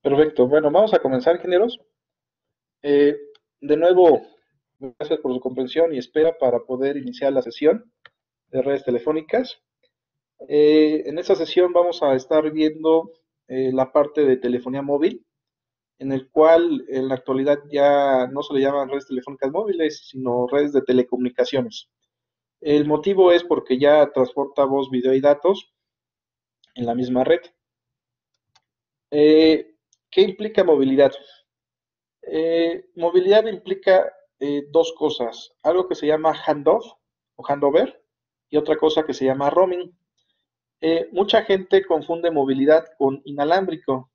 Perfecto. Bueno, vamos a comenzar, ingenieros. Eh, de nuevo, gracias por su comprensión y espera para poder iniciar la sesión de redes telefónicas. En esta sesión vamos a estar viendo la parte de telefonía móvil, en el cual en la actualidad ya no se le llaman redes telefónicas móviles, sino redes de telecomunicaciones. El motivo es porque ya transporta voz, video y datos en la misma red. ¿Qué implica movilidad? Movilidad implica dos cosas, algo que se llama handoff o handover y otra cosa que se llama roaming. Mucha gente confunde movilidad con inalámbrico.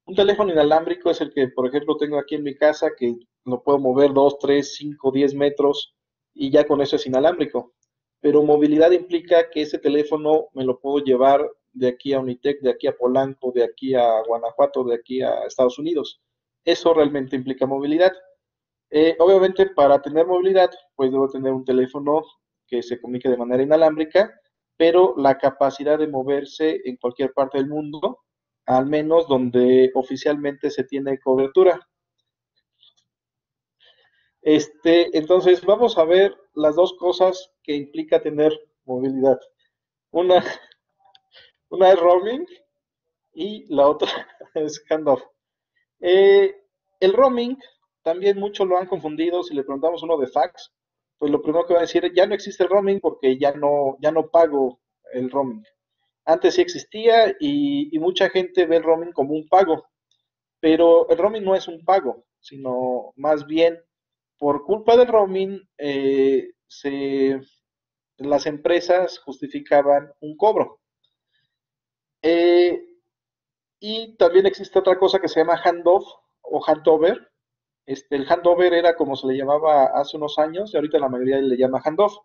Un teléfono inalámbrico es el que, por ejemplo, tengo aquí en mi casa, que lo puedo mover 2, 3, 5, 10 metros y ya con eso es inalámbrico. Pero movilidad implica que ese teléfono me lo puedo llevar de aquí a Unitec, de aquí a Polanco, de aquí a Guanajuato, de aquí a Estados Unidos. Eso realmente implica movilidad. Obviamente, para tener movilidad, pues debo tener un teléfono que se comunique de manera inalámbrica, pero la capacidad de moverse en cualquier parte del mundo, al menos donde oficialmente se tiene cobertura. Entonces, vamos a ver las dos cosas que implica tener movilidad. Una, una es roaming y la otra es handoff. Eh, el roaming, también muchos lo han confundido. Si le preguntamos a uno de fax, pues lo primero que va a decir, ya no existe el roaming porque ya no pago el roaming. Antes sí existía y mucha gente ve el roaming como un pago, pero el roaming no es un pago, sino más bien por culpa del roaming las empresas justificaban un cobro. Eh, y también existe otra cosa que se llama handoff o handover. El handover era como se le llamaba hace unos años y ahorita la mayoría le llama handoff.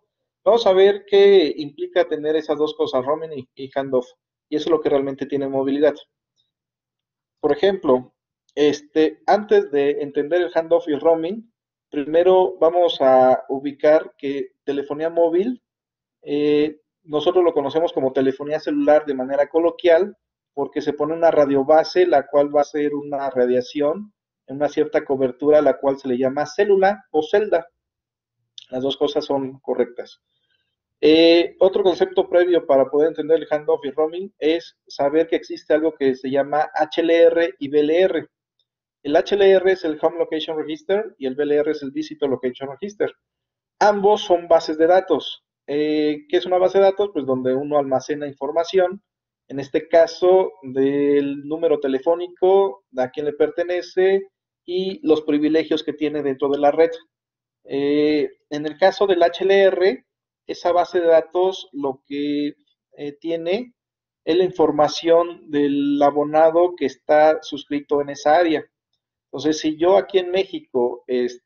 Vamos a ver qué implica tener esas dos cosas, roaming y handoff. Y eso es lo que realmente tiene movilidad. Por ejemplo, antes de entender el handoff y el roaming, primero vamos a ubicar que telefonía móvil, nosotros lo conocemos como telefonía celular de manera coloquial, porque se pone una radiobase, la cual va a ser una radiación en una cierta cobertura, la cual se le llama célula o celda. Las dos cosas son correctas. Otro concepto previo para poder entender el handoff y roaming es saber que existe algo que se llama HLR y BLR. El HLR es el Home Location Register y el BLR es el Visitor Location Register. Ambos son bases de datos. ¿Qué es una base de datos? Pues donde uno almacena información, en este caso del número telefónico, a quién le pertenece y los privilegios que tiene dentro de la red. En el caso del HLR, esa base de datos lo que tiene es la información del abonado que está suscrito en esa área. Entonces, si yo aquí en México es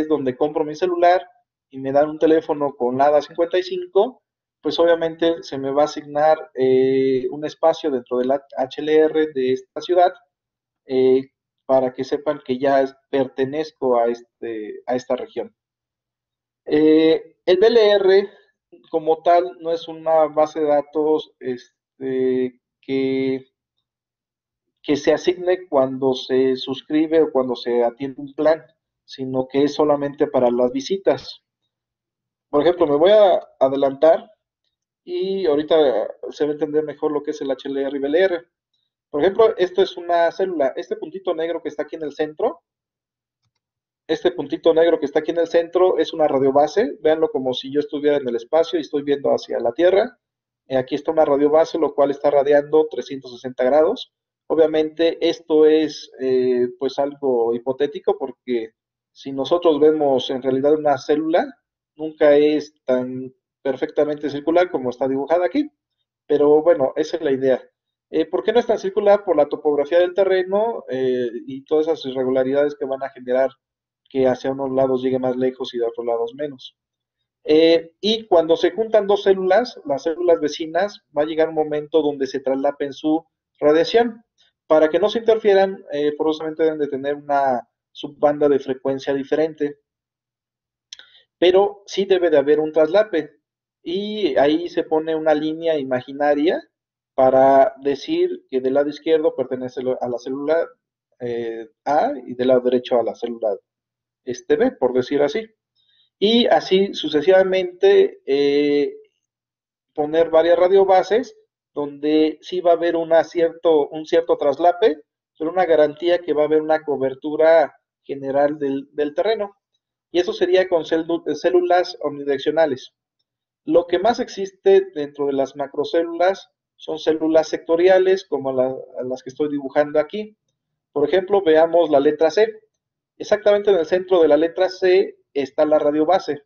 donde compro mi celular y me dan un teléfono con LADA 55, pues obviamente se me va a asignar un espacio dentro del HLR de esta ciudad eh, para que sepan que ya pertenezco a esta región. El BLR como tal no es una base de datos que se asigne cuando se suscribe o cuando se atiende un plan, sino que es solamente para las visitas. Por ejemplo, me voy a adelantar y ahorita se va a entender mejor lo que es el HLR y BLR. Por ejemplo, esto es una célula. Este puntito negro que está aquí en el centro, este puntito negro que está aquí en el centro es una radiobase. Véanlo como si yo estuviera en el espacio y estoy viendo hacia la Tierra. Aquí está una radiobase, lo cual está radiando 360 grados. Obviamente esto es pues algo hipotético porque si nosotros vemos en realidad una célula, nunca es tan perfectamente circular como está dibujada aquí. Pero bueno, esa es la idea. ¿Por qué no es tan circular? Por la topografía del terreno y todas esas irregularidades que van a generar que hacia unos lados llegue más lejos y de otros lados menos. Y cuando se juntan dos células, las células vecinas, va a llegar un momento donde se traslapen su radiación. Para que no se interfieran, forzosamente deben de tener una subbanda de frecuencia diferente, pero sí debe de haber un traslape. Y ahí se pone una línea imaginaria para decir que del lado izquierdo pertenece a la célula A y del lado derecho a la célula B, por decir así. Y así sucesivamente poner varias radiobases donde sí va a haber un cierto traslape, pero una garantía que va a haber una cobertura general del terreno. Y eso sería con células omnidireccionales. Lo que más existe dentro de las macrocélulas son células sectoriales, como las que estoy dibujando aquí. Por ejemplo, veamos la letra C. Exactamente en el centro de la letra C está la radiobase,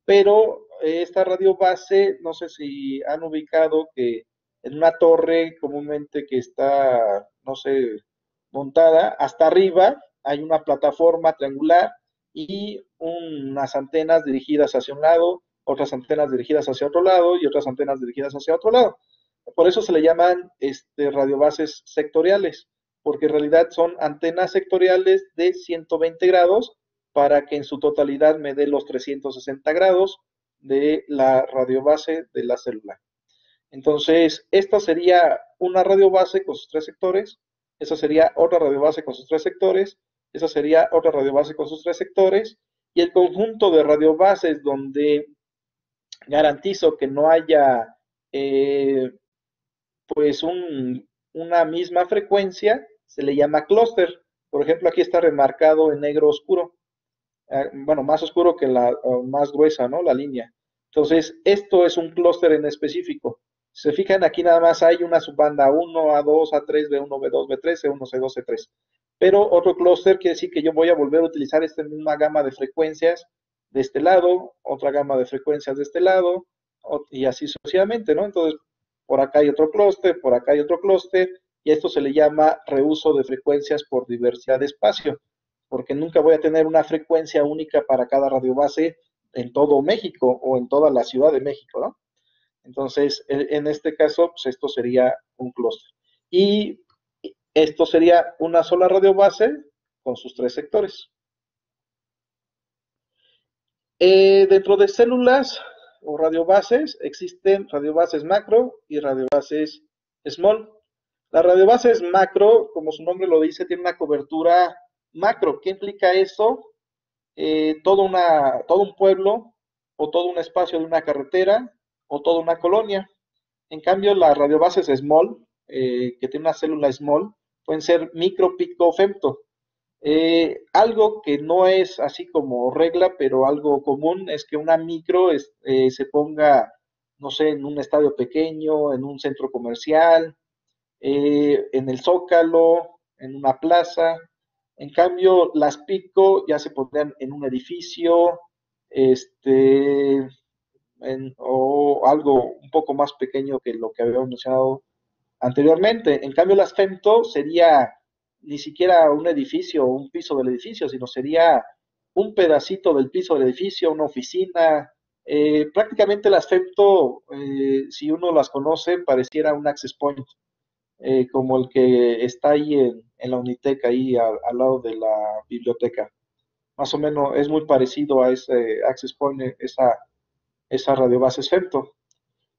pero esta radiobase, no sé si han ubicado que en una torre comúnmente que está, no sé, montada, hasta arriba hay una plataforma triangular y unas antenas dirigidas hacia un lado, otras antenas dirigidas hacia otro lado y otras antenas dirigidas hacia otro lado. Por eso se le llaman radiobases sectoriales, porque en realidad son antenas sectoriales de 120 grados para que en su totalidad me dé los 360 grados de la radiobase de la célula. Entonces, esta sería una radiobase con sus tres sectores, esa sería otra radiobase con sus tres sectores, esa sería otra radiobase con sus tres sectores, y el conjunto de radiobases donde garantizo que no haya pues una misma frecuencia se le llama clúster. Por ejemplo, aquí está remarcado en negro oscuro, bueno, más oscuro que la más gruesa, ¿no? La línea. Entonces, esto es un clúster en específico. Si se fijan, aquí nada más hay una subbanda A1, A2, A3, B1, B2, B3, C1, C2, C3. Pero otro clúster quiere decir que yo voy a volver a utilizar esta misma gama de frecuencias de este lado, otra gama de frecuencias de este lado, y así sucesivamente, ¿no? Entonces, por acá hay otro clúster, por acá hay otro clúster, y esto se le llama reuso de frecuencias por diversidad de espacio, porque nunca voy a tener una frecuencia única para cada radiobase en todo México o en toda la Ciudad de México, ¿no? Entonces, en este caso, pues esto sería un clúster. Y esto sería una sola radiobase con sus tres sectores. Dentro de células o radiobases existen radiobases macro y radiobases small. Las radiobases macro, como su nombre lo dice, tiene una cobertura macro. ¿Qué implica eso? Todo un pueblo o todo un espacio de una carretera o toda una colonia. En cambio, las radiobases small, que tienen una célula small, pueden ser micro, pico, femto. Algo que no es así como regla, pero algo común es que una micro se ponga, no sé, en un estadio pequeño, en un centro comercial, en el Zócalo, en una plaza. En cambio, las pico ya se pondrían en un edificio, o algo un poco más pequeño que lo que habíamos mencionado anteriormente. En cambio, las femto sería ni siquiera un edificio o un piso del edificio, sino sería un pedacito del piso del edificio, una oficina. Prácticamente las femto, si uno las conoce, pareciera un access point, como el que está ahí en la Unitec, ahí al lado de la biblioteca. Más o menos es muy parecido a ese access point, esa radiobases femto.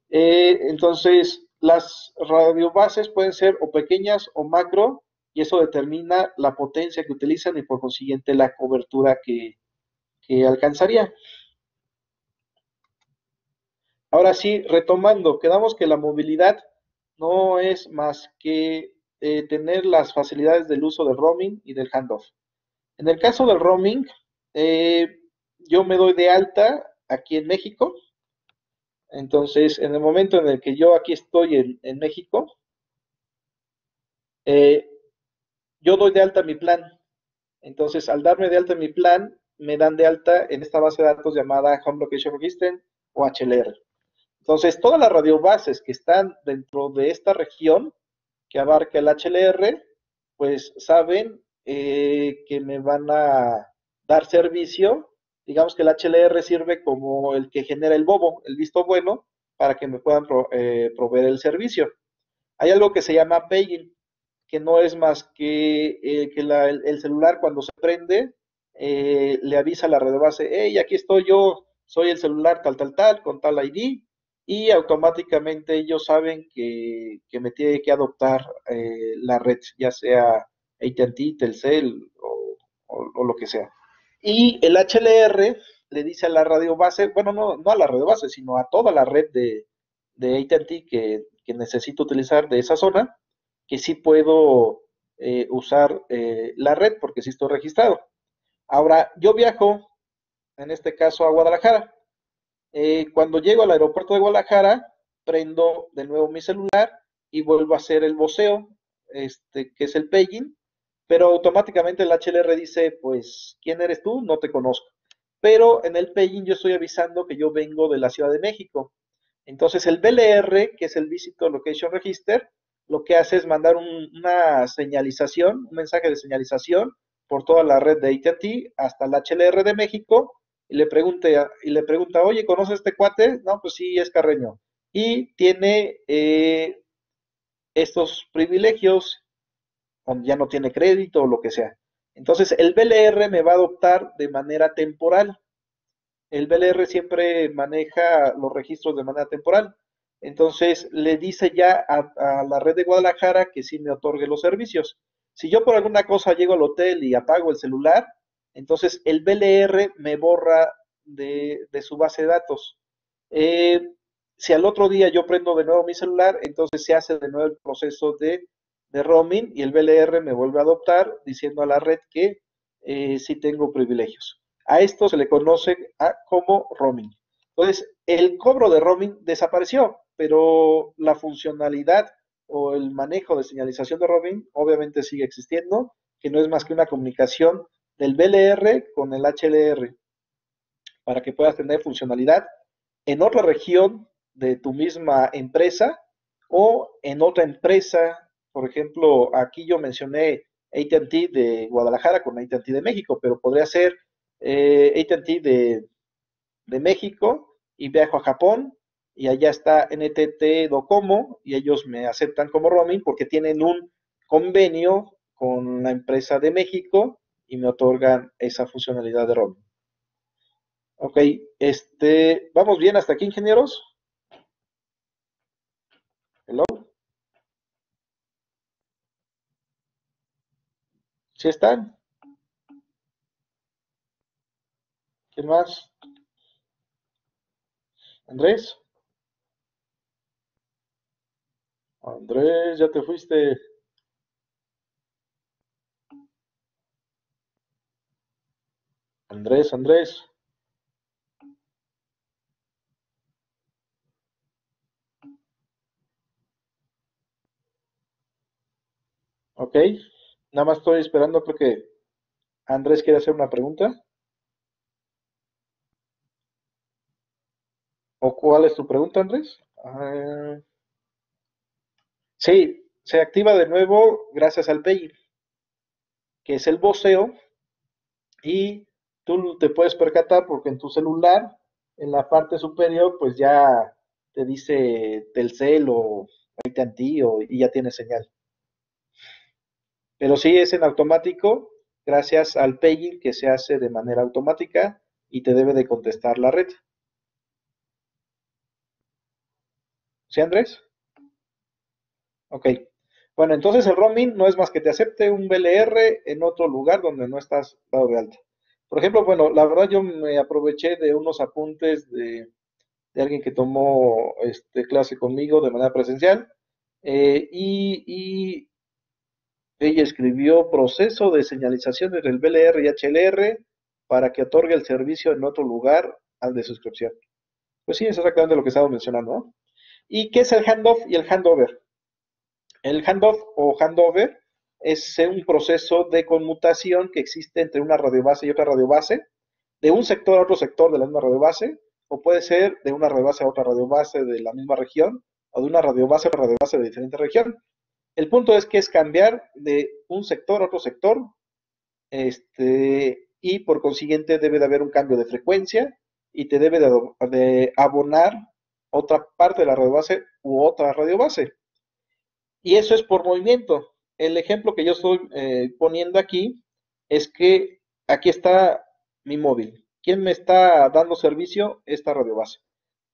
Entonces, las radiobases pueden ser o pequeñas o macro, y eso determina la potencia que utilizan y por consiguiente la cobertura que alcanzaría. Ahora sí, retomando, quedamos que la movilidad no es más que tener las facilidades del uso del roaming y del handoff. En el caso del roaming, eh, yo me doy de alta aquí en México. Entonces, en el momento en el que yo aquí estoy en México, eh, yo doy de alta mi plan. Entonces, al darme de alta mi plan, me dan de alta en esta base de datos llamada Home Location Register o HLR. Entonces, todas las radiobases que están dentro de esta región que abarca el HLR, pues saben que me van a dar servicio. Digamos que el HLR sirve como el que genera el bobo, el visto bueno, para que me puedan proveer el servicio. Hay algo que se llama paging, que no es más que el celular cuando se prende, le avisa a la red base, hey, aquí estoy yo, soy el celular tal, tal, tal, con tal ID, y automáticamente ellos saben que me tiene que adoptar la red, ya sea AT&T, Telcel o lo que sea. Y el HLR le dice a la radio base, bueno, no a la radio base, sino a toda la red de AT&T que necesito utilizar de esa zona, que sí puedo usar la red porque sí estoy registrado. Ahora, yo viajo, en este caso, a Guadalajara. Cuando llego al aeropuerto de Guadalajara, prendo de nuevo mi celular y vuelvo a hacer el voceo, que es el paging, pero automáticamente el HLR dice, pues, ¿quién eres tú? No te conozco. Pero en el paging yo estoy avisando que yo vengo de la Ciudad de México. Entonces el VLR, que es el Visitor Location Register, lo que hace es mandar una señalización, un mensaje de señalización por toda la red de AT&T hasta el HLR de México y le pregunta, oye, ¿conoces este cuate? No, pues sí, es Carreño. Y tiene estos privilegios, donde ya no tiene crédito o lo que sea. Entonces, el BLR me va a adoptar de manera temporal. El BLR siempre maneja los registros de manera temporal. Entonces, le dice ya a la red de Guadalajara que sí me otorgue los servicios. Si yo por alguna cosa llego al hotel y apago el celular, entonces el BLR me borra de su base de datos. Eh, si al otro día yo prendo de nuevo mi celular, entonces se hace de nuevo el proceso de roaming y el BLR me vuelve a adoptar diciendo a la red que sí tengo privilegios. A esto se le conoce como roaming. Entonces, el cobro de roaming desapareció, pero la funcionalidad o el manejo de señalización de roaming obviamente sigue existiendo, que no es más que una comunicación del BLR con el HLR para que puedas tener funcionalidad en otra región de tu misma empresa o en otra empresa. Por ejemplo, aquí yo mencioné AT&T de Guadalajara con AT&T de México, pero podría ser AT&T de México y viajo a Japón y allá está NTT Docomo y ellos me aceptan como roaming porque tienen un convenio con la empresa de México y me otorgan esa funcionalidad de roaming. Ok, vamos bien hasta aquí, ingenieros. Hello, ¿sí están? ¿Quién más? Andrés. Andrés, ya te fuiste. Andrés, Andrés. Ok, nada más estoy esperando, creo que Andrés quiere hacer una pregunta. ¿O cuál es tu pregunta, Andrés? Sí, se activa de nuevo gracias al PEI, que es el voceo, y tú te puedes percatar porque en tu celular, en la parte superior, pues ya te dice Telcel o AT&T y ya tiene señal. Pero sí es en automático gracias al paging que se hace de manera automática y te debe de contestar la red. ¿Sí, Andrés? Ok. Bueno, entonces el roaming no es más que te acepte un VLR en otro lugar donde no estás dado de alta. Por ejemplo, bueno, la verdad yo me aproveché de unos apuntes de alguien que tomó clase conmigo de manera presencial y ella escribió proceso de señalización entre el BLR y HLR para que otorgue el servicio en otro lugar al de suscripción. Pues sí, es exactamente lo que estamos mencionando, ¿no? ¿Y qué es el handoff y el handover? El handoff o handover es un proceso de conmutación que existe entre una radiobase y otra radiobase, de un sector a otro sector de la misma radiobase, o puede ser de una radiobase a otra radiobase de la misma región, o de una radiobase a otra radiobase de diferente región. El punto es que es cambiar de un sector a otro sector, y por consiguiente debe de haber un cambio de frecuencia y te debe de abonar otra parte de la radiobase u otra radiobase. Y eso es por movimiento. El ejemplo que yo estoy poniendo aquí es que aquí está mi móvil. ¿Quién me está dando servicio? Esta radiobase.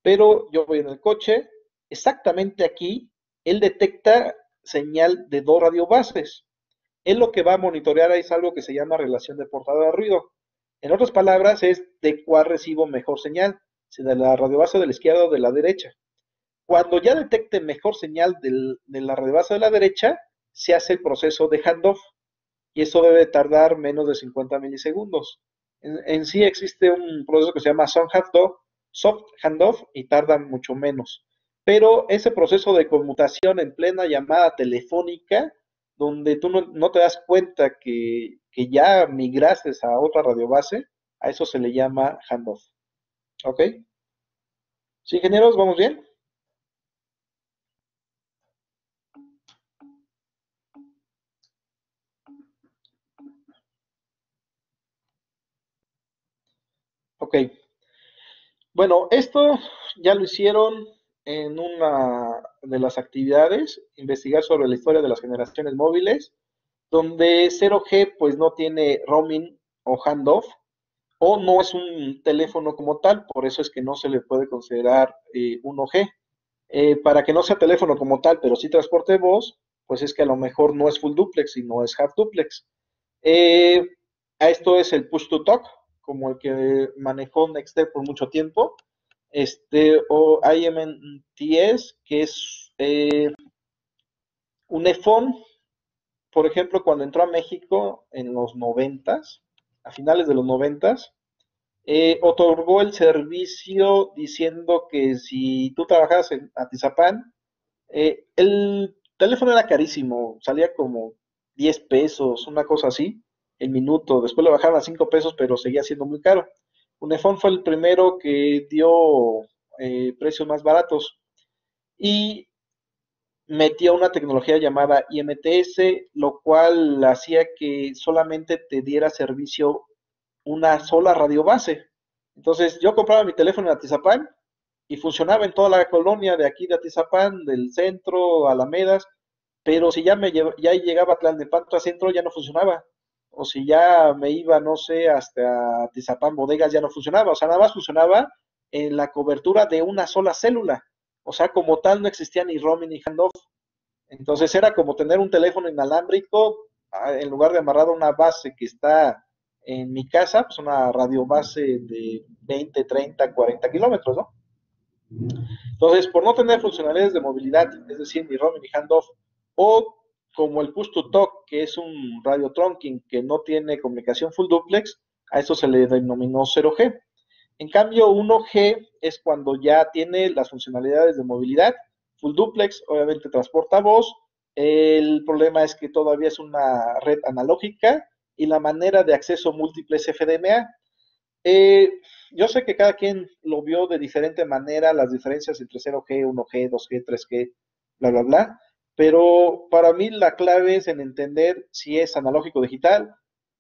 Pero yo voy en el coche, exactamente aquí, él detecta señal de dos radiobases. Él lo que va a monitorear es algo que se llama relación de portada de ruido. En otras palabras, es de cuál recibo mejor señal, si de la radiobase de la izquierda o de la derecha. Cuando ya detecte mejor señal de la radiobase de la derecha, se hace el proceso de handoff y eso debe tardar menos de 50 milisegundos. En sí existe un proceso que se llama soft handoff y tarda mucho menos. Pero ese proceso de conmutación en plena llamada telefónica, donde tú no te das cuenta que ya migraste a otra radiobase, a eso se le llama handoff. ¿Ok? ¿Sí, ingenieros? ¿Vamos bien? Ok. Bueno, esto ya lo hicieron en una de las actividades, investigar sobre la historia de las generaciones móviles, donde 0G pues no tiene roaming o handoff, o no es un teléfono como tal, por eso es que no se le puede considerar 1G. Para que no sea teléfono como tal, pero sí transporte voz, pues es que a lo mejor no es full duplex, sino es half duplex. Eh, a esto es el push to talk, como el que manejó Nextel por mucho tiempo, o IMTS, que es un iPhone, por ejemplo, cuando entró a México en los noventas, a finales de los noventas, otorgó el servicio diciendo que si tú trabajas en Atizapán, el teléfono era carísimo, salía como 10 pesos, una cosa así, el minuto. Después lo bajaron a 5 pesos, pero seguía siendo muy caro. Unifón fue el primero que dio precios más baratos y metió una tecnología llamada IMTS, lo cual hacía que solamente te diera servicio una sola radio base. Entonces yo compraba mi teléfono en Atizapán y funcionaba en toda la colonia de aquí de Atizapán, del centro, Alamedas, pero si ya llegaba a Tlalnepantla Centro ya no funcionaba. O si ya me iba, no sé, hasta Atizapán Bodegas ya no funcionaba. O sea, nada más funcionaba en la cobertura de una sola célula. O sea, como tal no existía ni roaming ni handoff. Entonces era como tener un teléfono inalámbrico en lugar de amarrado a una base que está en mi casa, pues una radio base de 20, 30, 40 kilómetros, ¿no? Entonces, por no tener funcionalidades de movilidad, es decir, ni roaming ni handoff, o como el push to talk, que es un radio trunking que no tiene comunicación full duplex, a eso se le denominó 0G. En cambio, 1G es cuando ya tiene las funcionalidades de movilidad, full duplex, obviamente transporta voz. El problema es que todavía es una red analógica y la manera de acceso múltiple es FDMA. Eh, yo sé que cada quien lo vio de diferente manera, las diferencias entre 0G, 1G, 2G, 3G, bla, bla, bla, pero para mí la clave es en entender si es analógico digital,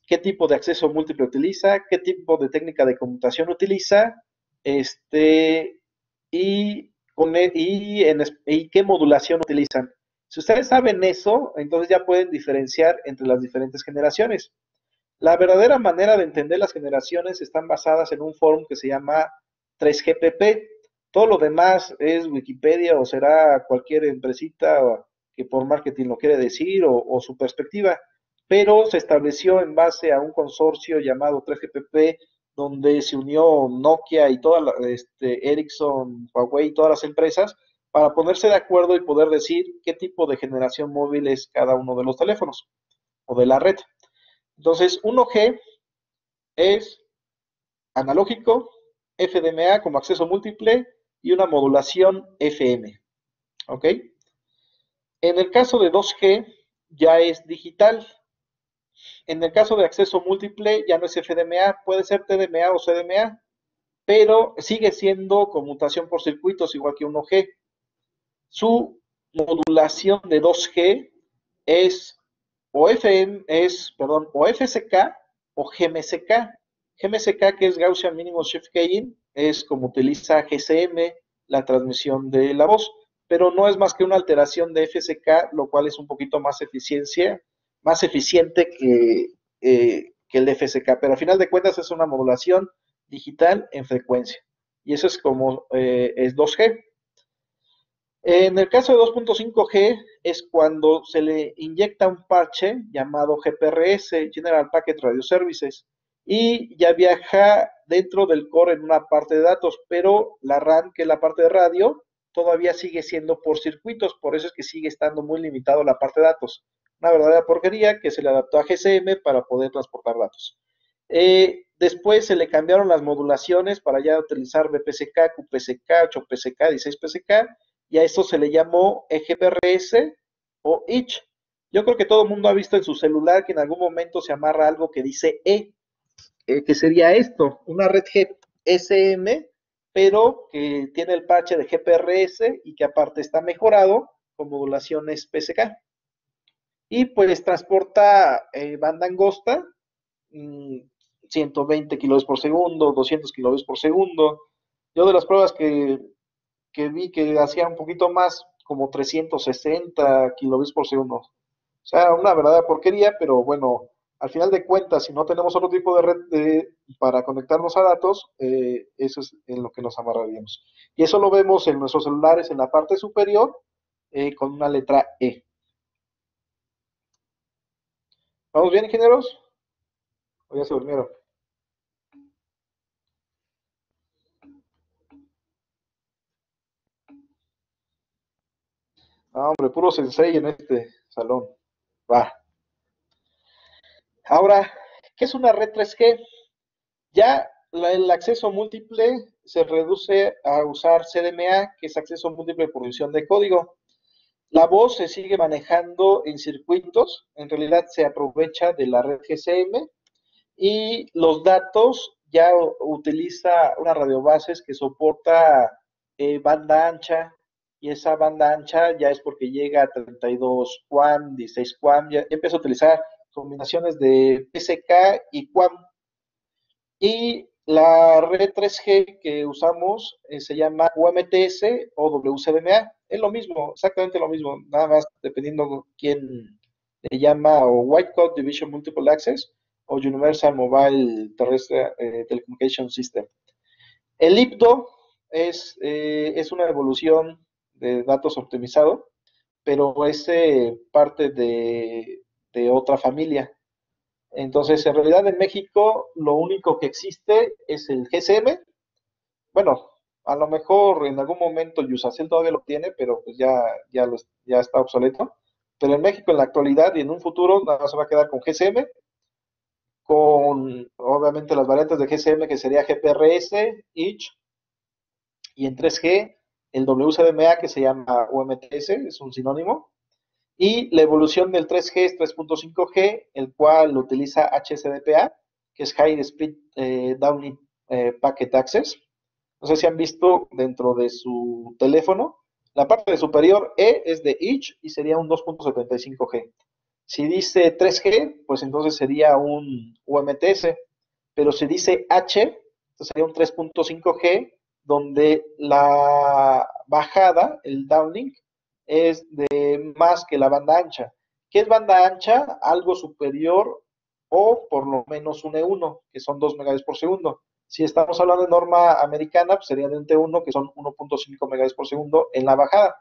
qué tipo de acceso múltiple utiliza, qué tipo de técnica de conmutación utiliza, este, y qué modulación utilizan. Si ustedes saben eso, entonces ya pueden diferenciar entre las diferentes generaciones. La verdadera manera de entender las generaciones están basadas en un foro que se llama 3GPP. Todo lo demás es Wikipedia o será cualquier empresita que por marketing lo quiere decir o su perspectiva, pero se estableció en base a un consorcio llamado 3GPP donde se unió Nokia y Ericsson, Huawei, todas las empresas para ponerse de acuerdo y poder decir qué tipo de generación móvil es cada uno de los teléfonos o de la red. Entonces, 1G es analógico, FDMA como acceso múltiple y una modulación FM. ¿Ok? En el caso de 2G ya es digital. En el caso de acceso múltiple ya no es FDMA, puede ser TDMA o CDMA, pero sigue siendo conmutación por circuitos igual que 1G. Su modulación de 2G es o FSK o GMSK. GMSK, que es Gaussian Minimum Shift Keying, es como utiliza GSM, la transmisión de la voz, pero no es más que una alteración de FSK, lo cual es un poquito más eficiente que el FSK, pero al final de cuentas es una modulación digital en frecuencia. Y eso es como es 2G. En el caso de 2.5G es cuando se le inyecta un parche llamado GPRS, General Packet Radio Services, y ya viaja dentro del core en una parte de datos, pero la RAM, que es la parte de radio, todavía sigue siendo por circuitos, por eso es que sigue estando muy limitado la parte de datos. Una verdadera porquería que se le adaptó a GSM para poder transportar datos. Después se le cambiaron las modulaciones para ya utilizar BPCK, QPCK, 8PCK, 16PCK, y a eso se le llamó EGPRS o ICH. Yo creo que todo el mundo ha visto en su celular que en algún momento se amarra algo que dice que sería esto, una red GSM, pero que tiene el parche de GPRS y que aparte está mejorado con modulaciones PCK. Y pues transporta banda angosta, mmm, 120 kilobits por segundo, 200 kilobits por segundo. Yo de las pruebas que vi que hacía un poquito más, como 360 kilobits por segundo. O sea, una verdadera porquería, pero bueno, al final de cuentas, si no tenemos otro tipo de red para conectarnos a datos, eso es en lo que nos amarraríamos. Y eso lo vemos en nuestros celulares en la parte superior con una letra E. ¿Vamos bien, ingenieros? ¿O ya se durmieron? No, hombre, puro sensei en este salón. Va. Ahora, ¿qué es una red 3G? Ya el acceso múltiple se reduce a usar CDMA, que es acceso múltiple por división de código. La voz se sigue manejando en circuitos, en realidad se aprovecha de la red GSM y los datos ya utiliza una radiobases que soporta banda ancha y esa banda ancha ya es porque llega a 32 QAM, 16 QAM, ya empieza a utilizar combinaciones de PSK y QAM. Y la red 3G que usamos se llama UMTS o WCDMA. Es lo mismo, exactamente lo mismo, nada más dependiendo quién le llama o White Code Division Multiple Access o Universal Mobile Terrestre Telecommunication System. El IPDO es una evolución de datos optimizado, pero es parte de otra familia. Entonces, en realidad en México lo único que existe es el GSM. Bueno, a lo mejor en algún momento Yusacel todavía lo tiene, pero pues ya está obsoleto. Pero en México en la actualidad y en un futuro nada más se va a quedar con GSM, con obviamente las variantes de GSM que sería GPRS, ICH, y en 3G el WCDMA que se llama UMTS, es un sinónimo. Y la evolución del 3G es 3.5G, el cual utiliza HSDPA, que es High Speed Downlink Packet Access. No sé si han visto dentro de su teléfono, la parte superior E es de Inch y sería un 2.75G. Si dice 3G, pues entonces sería un UMTS, pero si dice H, entonces sería un 3.5G, donde la bajada, el downlink, es de más que la banda ancha. ¿Qué es banda ancha? Algo superior o por lo menos un E1, que son 2 megabits por segundo. Si estamos hablando de norma americana, pues sería de un T1, que son 1.5 megabits por segundo en la bajada.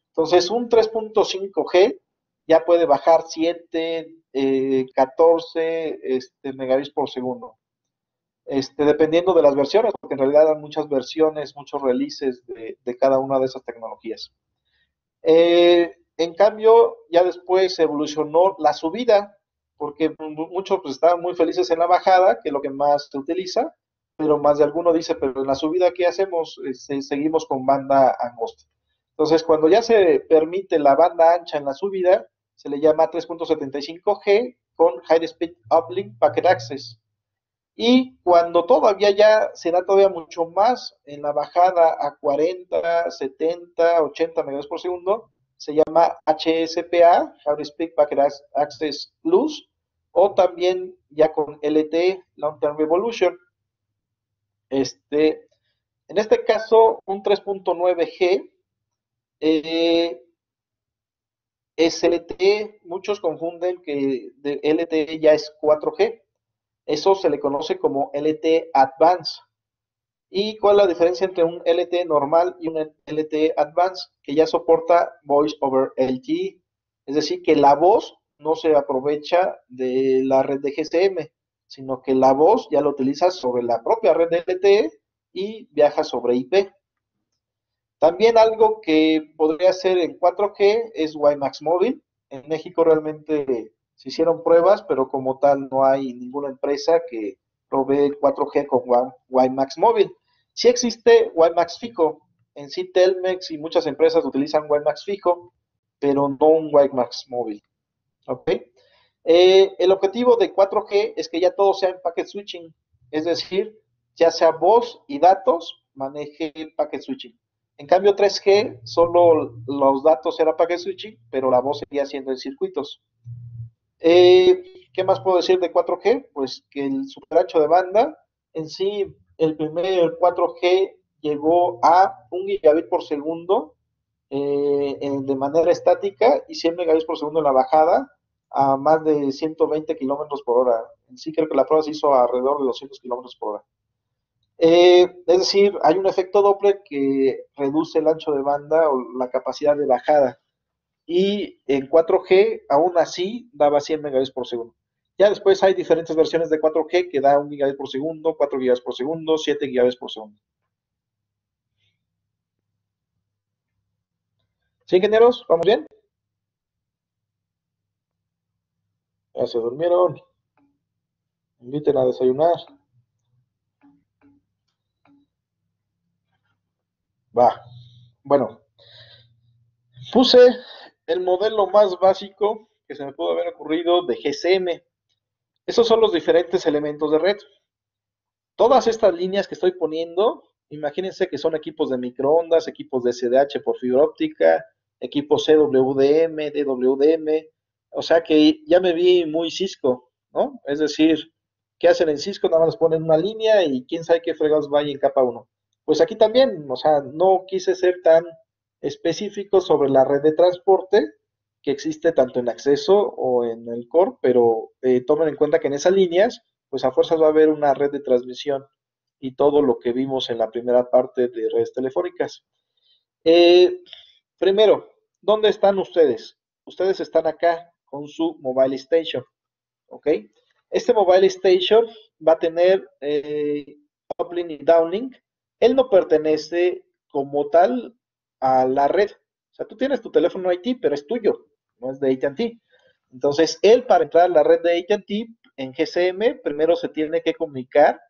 Entonces, un 3.5G ya puede bajar 7, 14 megabits por segundo. Dependiendo de las versiones, porque en realidad hay muchas versiones, muchos releases de cada una de esas tecnologías. En cambio, ya después evolucionó la subida, porque muchos pues, estaban muy felices en la bajada, que es lo que más se utiliza, pero más de alguno dice, pero en la subida, ¿qué hacemos? Seguimos con banda angosta. Entonces, cuando ya se permite la banda ancha en la subida, se le llama 3.75G con High Speed Uplink Packet Access. Y cuando todavía ya se da todavía mucho más en la bajada a 40, 70, 80 megabits por segundo, se llama HSPA, High Speed Packet Access Plus, o también ya con LTE, Long Term Revolution. En este caso, un 3.9G es LTE. Muchos confunden que LTE ya es 4G. Eso se le conoce como LTE Advanced. ¿Y cuál es la diferencia entre un LTE normal y un LTE Advanced? Que ya soporta Voice over LTE, es decir, que la voz no se aprovecha de la red de GSM, sino que la voz ya la utilizas sobre la propia red de LTE y viaja sobre IP. También algo que podría ser en 4G es WiMAX móvil. En México realmente se hicieron pruebas, pero como tal no hay ninguna empresa que provee 4G con WiMAX móvil. Sí existe WiMAX fijo. En sí Telmex y muchas empresas utilizan WiMAX fijo, pero no un WiMAX móvil. ¿Ok? El objetivo de 4G es que ya todo sea en packet switching, es decir, ya sea voz y datos, maneje packet switching. En cambio, 3G, solo los datos eran packet switching, pero la voz seguía siendo en circuitos. ¿Qué más puedo decir de 4G? Pues que el super ancho de banda, en sí, el primer 4G llegó a 1 gigabit por segundo de manera estática y 100 megabits por segundo en la bajada a más de 120 kilómetros por hora. En sí creo que la prueba se hizo alrededor de 200 kilómetros por hora. Es decir, hay un efecto Doppler que reduce el ancho de banda o la capacidad de bajada. Y en 4G, aún así, daba 100 megabits por segundo. Ya después hay diferentes versiones de 4G que da 1 gigabit por segundo, 4 gigabits por segundo, 7 gigabits por segundo. ¿Sí, ingenieros? ¿Vamos bien? Ya se durmieron. Inviten a desayunar. Va. Bueno, puse el modelo más básico que se me pudo haber ocurrido de GSM. Esos son los diferentes elementos de red. Todas estas líneas que estoy poniendo, imagínense que son equipos de microondas, equipos de SDH por fibra óptica, equipos CWDM, DWDM, o sea que ya me vi muy Cisco, ¿no? Es decir, ¿qué hacen en Cisco? Nada más ponen una línea y quién sabe qué fregados vaya en capa uno. Pues aquí también, o sea, no quise ser tan específico sobre la red de transporte que existe tanto en acceso o en el core, pero tomen en cuenta que en esas líneas pues a fuerzas va a haber una red de transmisión y todo lo que vimos en la primera parte de redes telefónicas. Eh, Primero, ¿dónde están ustedes? Ustedes están acá con su Mobile Station, ¿ok? Este Mobile Station va a tener uplink y downlink. Él no pertenece como tal a la red. O sea, tú tienes tu teléfono IT, pero es tuyo, no es de AT&T. Entonces, él para entrar a la red de AT&T en GSM, primero se tiene que comunicar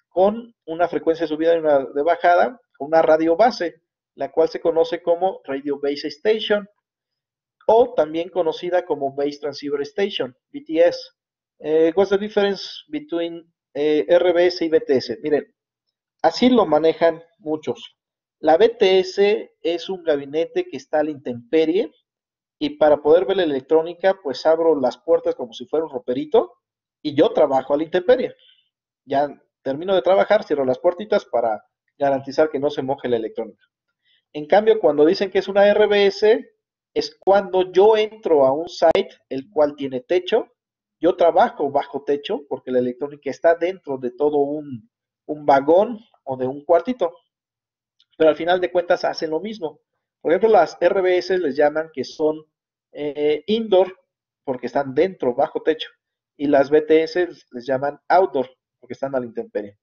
con una frecuencia de subida y una de bajada, con una radio base, la cual se conoce como Radio Base Station o también conocida como Base Transceiver Station, BTS. What's the difference between RBS y BTS? Miren, así lo manejan muchos. La BTS es un gabinete que está a la intemperie y para poder ver la electrónica, pues abro las puertas como si fuera un roperito y yo trabajo a la intemperie. Ya termino de trabajar, cierro las puertitas para garantizar que no se moje la electrónica. En cambio, cuando dicen que es una RBS, es cuando yo entro a un site el cual tiene techo, yo trabajo bajo techo porque la electrónica está dentro de todo un vagón o de un cuartito, pero al final de cuentas hacen lo mismo. Por ejemplo, las RBS les llaman que son indoor porque están dentro, bajo techo, y las BTS les llaman outdoor porque están a la intemperie.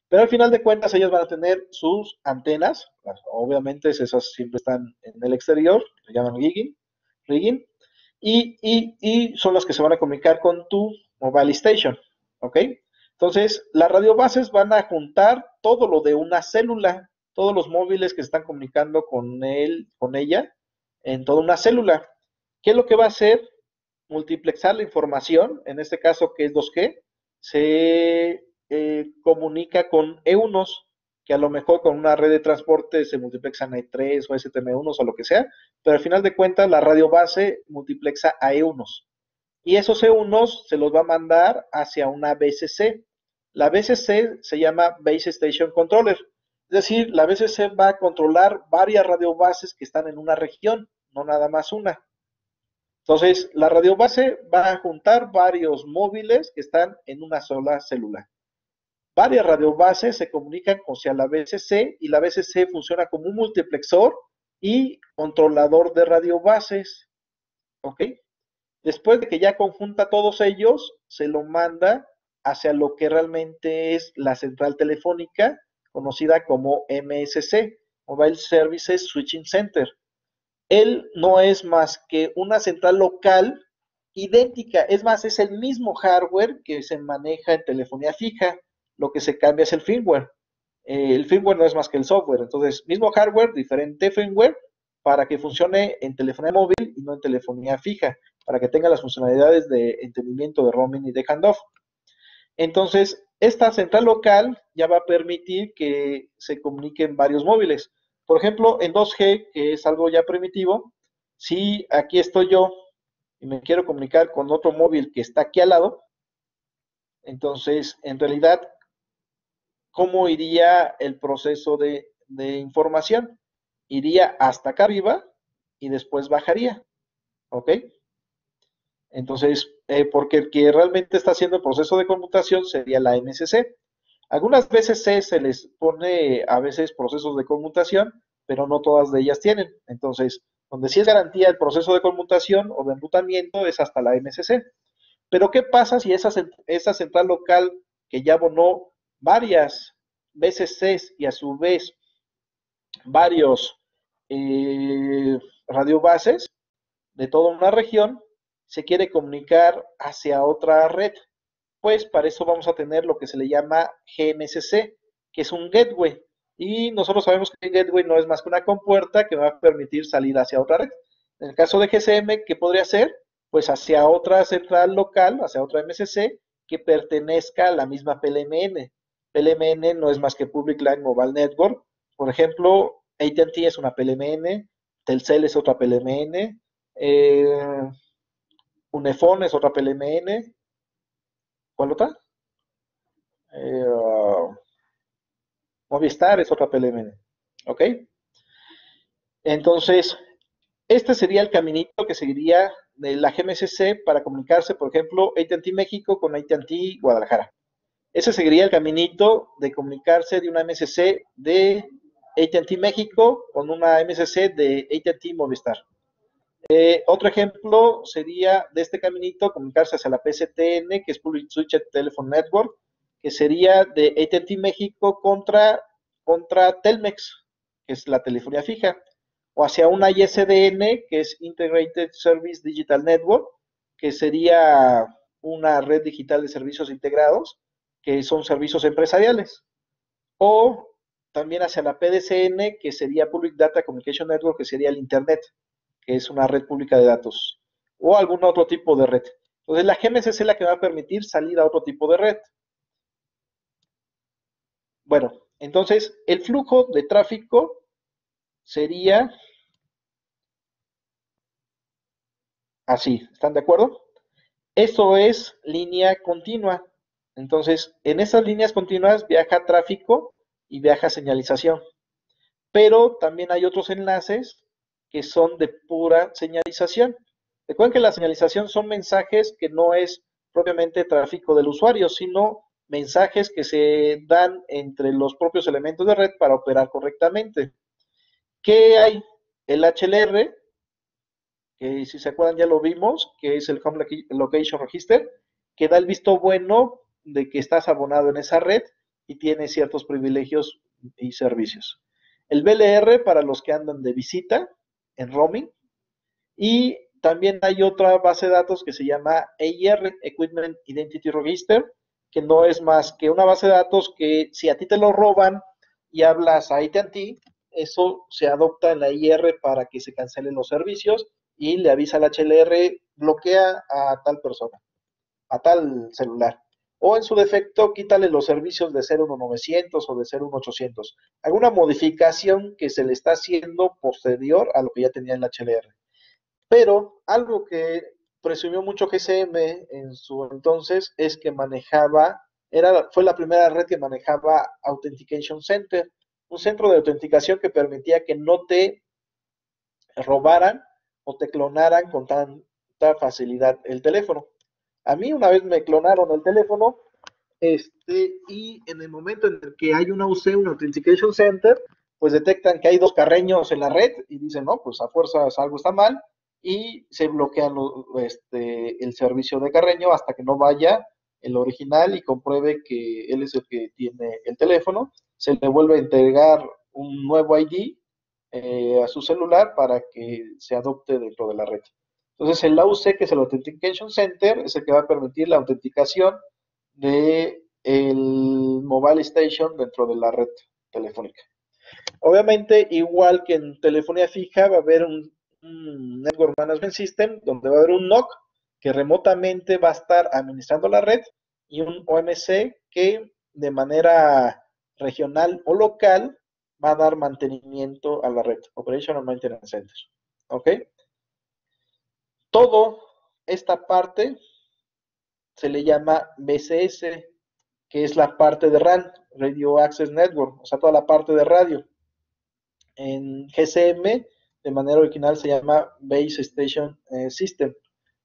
Pero al final de cuentas ellas van a tener sus antenas, obviamente esas siempre están en el exterior, se llaman rigging y son las que se van a comunicar con tu mobile station, ¿ok? Entonces, las radiobases van a juntar todo lo de una célula, todos los móviles que se están comunicando con él, con ella, en toda una célula. ¿Qué es lo que va a hacer? Multiplexar la información, en este caso que es 2G, se comunica con E1s, que a lo mejor con una red de transporte se multiplexan a E3 o STM1s o lo que sea, pero al final de cuentas la radio base multiplexa a E1s. Y esos E1s se los va a mandar hacia una BCC. La BCC se llama Base Station Controller. Es decir, la BCC va a controlar varias radiobases que están en una región, no nada más una. Entonces, la radiobase va a juntar varios móviles que están en una sola célula. varias radiobases se comunican hacia la BCC y la BCC funciona como un multiplexor y controlador de radiobases, ¿ok? Después de que ya conjunta todos ellos, se lo manda hacia lo que realmente es la central telefónica, conocida como MSC, Mobile Services Switching Center. Él no es más que una central local idéntica, es más, es el mismo hardware que se maneja en telefonía fija, lo que se cambia es el firmware. El firmware no es más que el software, entonces mismo hardware, diferente firmware para que funcione en telefonía móvil y no en telefonía fija, para que tenga las funcionalidades de entendimiento de roaming y de handoff. Entonces, esta central local ya va a permitir que se comuniquen varios móviles. Por ejemplo, en 2G, que es algo ya primitivo, si aquí estoy yo y me quiero comunicar con otro móvil que está aquí al lado, entonces, en realidad, ¿cómo iría el proceso de información? Iría hasta acá arriba y después bajaría, ¿ok? Entonces, porque el que realmente está haciendo el proceso de conmutación sería la MSC. Algunas veces se les pone a veces procesos de conmutación, pero no todas de ellas tienen. Entonces, donde sí es garantía el proceso de conmutación o de enrutamiento es hasta la MSC. Pero ¿qué pasa si esa central local que ya abonó varias BCCs y a su vez varios radiobases de toda una región se quiere comunicar hacia otra red? Pues para eso vamos a tener lo que se le llama GMSC, que es un gateway. Y nosotros sabemos que el gateway no es más que una compuerta que va a permitir salir hacia otra red. En el caso de GSM, ¿qué podría ser? Pues hacia otra central local, hacia otra MSC, que pertenezca a la misma PLMN. PLMN no es más que Public Line Mobile Network. Por ejemplo, AT&T es una PLMN, Telcel es otra PLMN, Unifone es otra PLMN. ¿Cuál otra? Uh, Movistar es otra PLM, ¿ok? Entonces, este sería el caminito que seguiría de la GMSC para comunicarse, por ejemplo, AT&T México con AT&T Guadalajara. Ese seguiría el caminito de comunicarse de una MSC de AT&T México con una MSC de AT&T Movistar. Otro ejemplo sería de este caminito comunicarse hacia la PSTN, que es Public Switched Telephone Network, que sería de AT&T México contra Telmex, que es la telefonía fija, o hacia una ISDN, que es Integrated Service Digital Network, que sería una red digital de servicios integrados, que son servicios empresariales, o también hacia la PDCN, que sería Public Data Communication Network, que sería el Internet, que es una red pública de datos, o algún otro tipo de red. Entonces, la GMSC es la que va a permitir salir a otro tipo de red. Bueno, entonces, el flujo de tráfico sería así, ¿están de acuerdo? Eso es línea continua. Entonces, en esas líneas continuas viaja tráfico y viaja señalización. Pero también hay otros enlaces que son de pura señalización. Recuerden que la señalización son mensajes que no es propiamente tráfico del usuario, sino mensajes que se dan entre los propios elementos de red para operar correctamente. ¿Qué hay? El HLR, que si se acuerdan ya lo vimos, que es el Home Location Register, que da el visto bueno de que estás abonado en esa red y tiene ciertos privilegios y servicios. El BLR para los que andan de visita en roaming, y también hay otra base de datos que se llama EIR, Equipment Identity Register, que no es más que una base de datos que si a ti te lo roban y hablas a AT&T, eso se adopta en la IR para que se cancelen los servicios y le avisa al HLR, bloquea a tal persona, a tal celular. O en su defecto, quítale los servicios de 01900 o de 01800. Alguna modificación que se le está haciendo posterior a lo que ya tenía el HLR. Pero algo que presumió mucho GSM en su entonces es que fue la primera red que manejaba Authentication Center, un centro de autenticación que permitía que no te robaran o te clonaran con tanta facilidad el teléfono. A mí una vez me clonaron el teléfono Y en el momento en el que hay una UC, un Authentication Center, pues detectan que hay dos carreños en la red y dicen, no, pues a fuerzas algo está mal y se bloquean el servicio de Carreño hasta que no vaya el original y compruebe que él es el que tiene el teléfono. Se le vuelve a entregar un nuevo ID a su celular para que se adopte dentro de la red. Entonces el AUC, que es el Authentication Center, es el que va a permitir la autenticación de el Mobile Station dentro de la red telefónica. Obviamente, igual que en telefonía fija, va a haber un Network Management System donde va a haber un NOC que remotamente va a estar administrando la red y un OMC que de manera regional o local va a dar mantenimiento a la red, Operational Maintenance Center. ¿Ok? Todo esta parte se le llama BCS, que es la parte de RAN, Radio Access Network, o sea, toda la parte de radio. En GCM, de manera original, se llama Base Station System,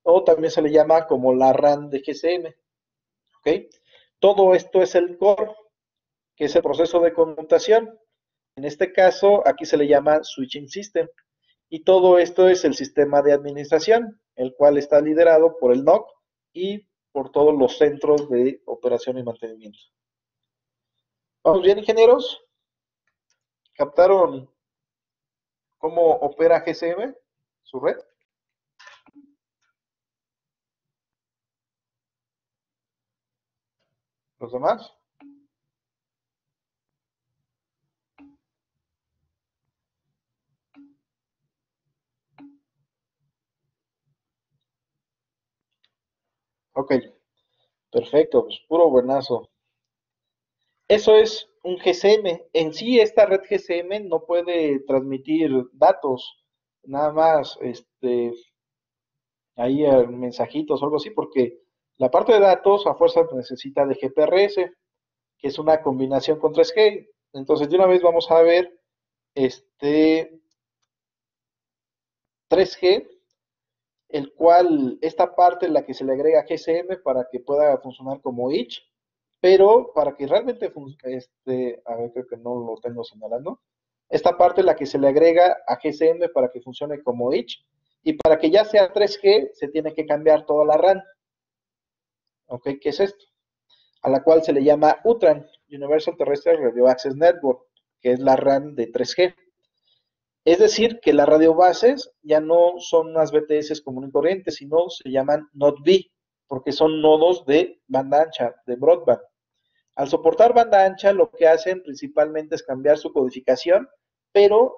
o también se le llama como la RAN de GCM. ¿Ok? Todo esto es el core, que es el proceso de conmutación. En este caso, aquí se le llama Switching System. Y todo esto es el sistema de administración, el cual está liderado por el NOC y por todos los centros de operación y mantenimiento. ¿Vamos bien, ingenieros? ¿Captaron cómo opera GCM, su red? ¿Los demás? Ok, perfecto, pues puro buenazo. Eso es un GCM. En sí, esta red GCM no puede transmitir datos, nada más, ahí mensajitos o algo así, porque la parte de datos a fuerza necesita de GPRS, que es una combinación con 3G. Entonces, de una vez vamos a ver este 3G, el cual esta parte es la que se le agrega GSM para que pueda funcionar como each, pero para que realmente funcione, a ver, creo que no lo tengo señalando. Esta parte es la que se le agrega a GSM para que funcione como each, y para que ya sea 3G se tiene que cambiar toda la RAN. ¿Ok? ¿Qué es esto? A la cual se le llama UTRAN, Universal Terrestrial Radio Access Network, que es la RAN de 3G. Es decir, que las radiobases ya no son unas BTS común y corriente, sino se llaman NOD-B, porque son nodos de banda ancha, de broadband. Al soportar banda ancha, lo que hacen principalmente es cambiar su codificación, pero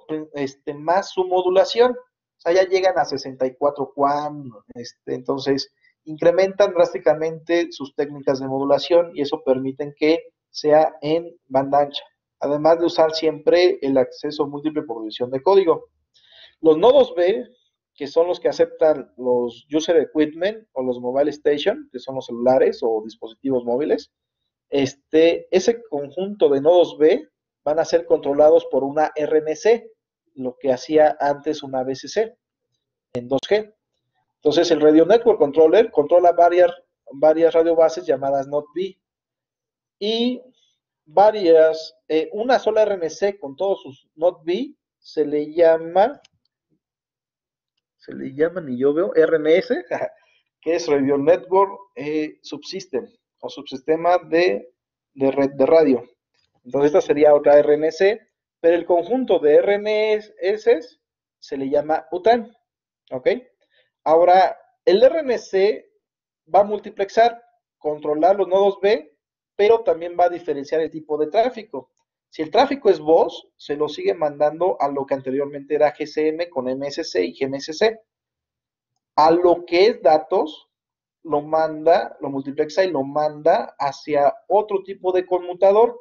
más su modulación. O sea, ya llegan a 64 QAM, entonces incrementan drásticamente sus técnicas de modulación y eso permiten que sea en banda ancha, además de usar siempre el acceso múltiple por división de código. Los nodos B, que son los que aceptan los User Equipment o los Mobile Station, que son los celulares o dispositivos móviles, ese conjunto de nodos B van a ser controlados por una RNC, lo que hacía antes una BCC en 2G. Entonces el Radio Network Controller controla varias radiobases llamadas NOD-B y una sola RNC con todos sus NOD-B y yo veo RMS, que es Radio Network Subsystem o subsistema de red de radio. Entonces esta sería otra RNC, pero el conjunto de RNS se le llama UTAN. ¿Ok? Ahora, el RNC va a multiplexar, controlar los nodos B, pero también va a diferenciar el tipo de tráfico. Si el tráfico es voz, se lo sigue mandando a lo que anteriormente era GCM con MSC y GMSC. A lo que es datos, lo multiplexa y lo manda hacia otro tipo de conmutador,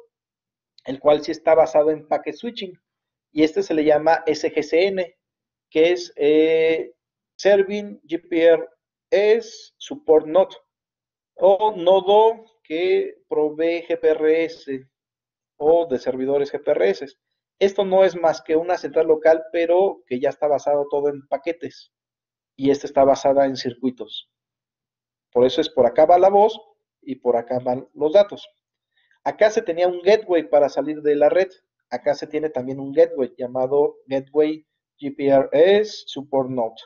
el cual sí está basado en packet switching. Y se le llama SGCN, que es Serving GPRS Support Node, o nodo que provee GPRS o de servidores GPRS. Esto no es más que una central local, pero que ya está basado todo en paquetes y esta está basada en circuitos. Por eso es por acá va la voz y por acá van los datos. Acá se tenía un gateway para salir de la red. Acá se tiene también un gateway llamado Gateway GPRS Support Node,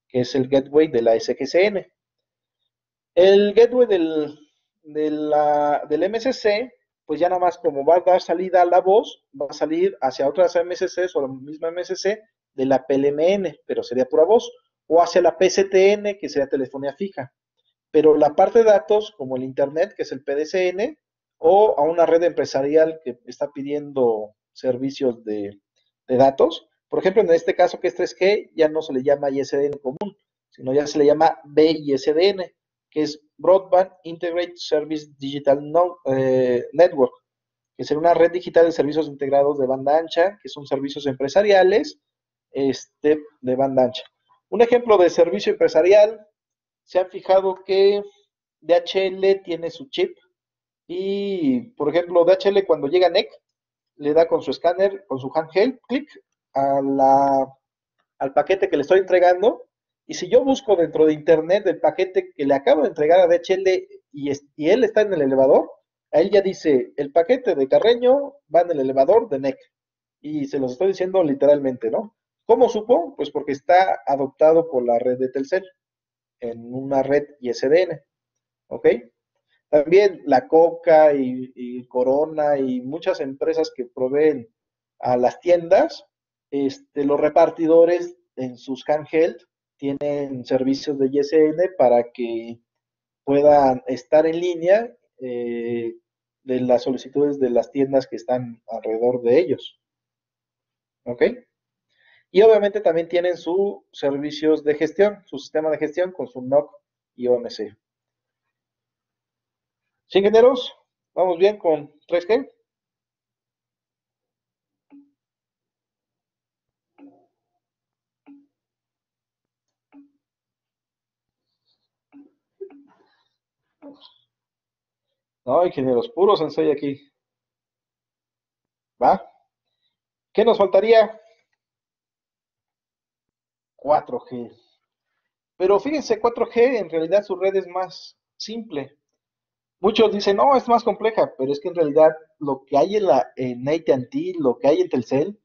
que es el gateway de la SGCN. El gateway del MSC, pues ya nada más como va a dar salida a la voz, va a salir hacia otras MSCs o la misma MSC de la PLMN, pero sería pura voz, o hacia la PCTN, que sería telefonía fija. Pero la parte de datos, como el Internet, que es el PDCN, o a una red empresarial que está pidiendo servicios de datos, por ejemplo, en este caso que es 3G, ya no se le llama ISDN común, sino ya se le llama BISDN, que es Broadband Integrated Service Digital Network, que es una red digital de servicios integrados de banda ancha, que son servicios empresariales de banda ancha. Un ejemplo de servicio empresarial, se han fijado que DHL tiene su chip y, por ejemplo, DHL cuando llega a NEC, le da con su escáner, con su handheld, clic al paquete que le estoy entregando. Y si yo busco dentro de internet el paquete que le acabo de entregar a DHL y él está en el elevador, a él ya dice, el paquete de Carreño va en el elevador de NEC. Y se los estoy diciendo literalmente, ¿no? ¿Cómo supo? Pues porque está adoptado por la red de Telcel en una red ISDN, ¿ok? También la Coca y Corona y muchas empresas que proveen a las tiendas, los repartidores en sus handheld tienen servicios de ISN para que puedan estar en línea de las solicitudes de las tiendas que están alrededor de ellos. ¿Ok? Y obviamente también tienen sus servicios de gestión, su sistema de gestión con su NOC y OMC. ¿Sí, ingenieros? ¿Vamos bien con 3G? No, ingenieros, puros sensei aquí. ¿Va? ¿Qué nos faltaría? 4G. Pero fíjense, 4G en realidad su red es más simple. Muchos dicen, no, es más compleja, pero es que en realidad lo que hay en AT&T, lo que hay en Telcel,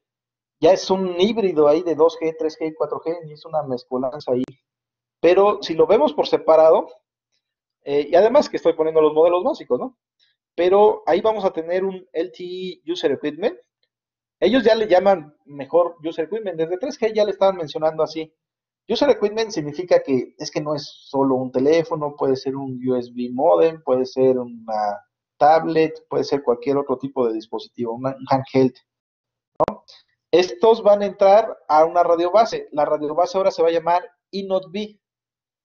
ya es un híbrido ahí de 2G, 3G y 4G, y es una mezcolanza ahí. Pero si lo vemos por separado, y además que estoy poniendo los modelos básicos, ¿no? Pero ahí vamos a tener un LTE User Equipment. Ellos ya le llaman mejor User Equipment, desde 3G ya le estaban mencionando así. User Equipment significa que es que no es solo un teléfono, puede ser un USB modem, puede ser una tablet, puede ser cualquier otro tipo de dispositivo, un handheld. Estos van a entrar a una radio base. La radio base ahora se va a llamar iNodeB.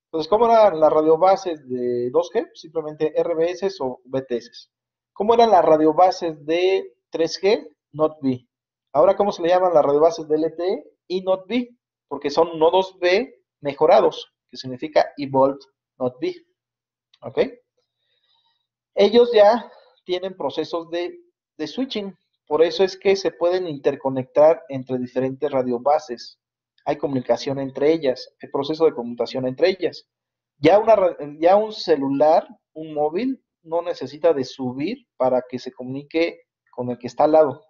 Entonces, ¿cómo eran las radiobases de 2G? Simplemente RBS o BTS. ¿Cómo eran las radiobases de 3G? NodeB. Ahora, ¿cómo se le llaman las radiobases de LTE? iNodeB, porque son nodos B mejorados, que significa Evolved NodeB. ¿Ok? Ellos ya tienen procesos de switching, por eso es que se pueden interconectar entre diferentes radiobases. Hay comunicación entre ellas, hay proceso de conmutación entre ellas. Ya un celular, un móvil, no necesita de subir para que se comunique con el que está al lado.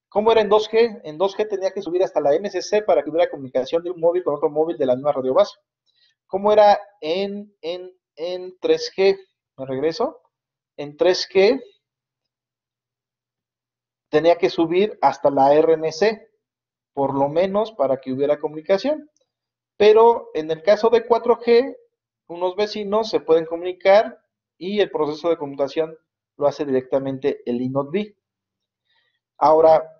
¿Cómo era en 2G? En 2G tenía que subir hasta la MCC para que hubiera comunicación de un móvil con otro móvil de la misma radiobase. ¿Cómo era en 3G? ¿Me regreso? En 3G tenía que subir hasta la RNC, por lo menos para que hubiera comunicación. Pero en el caso de 4G, unos vecinos se pueden comunicar y el proceso de conmutación lo hace directamente el iNodeB. Ahora,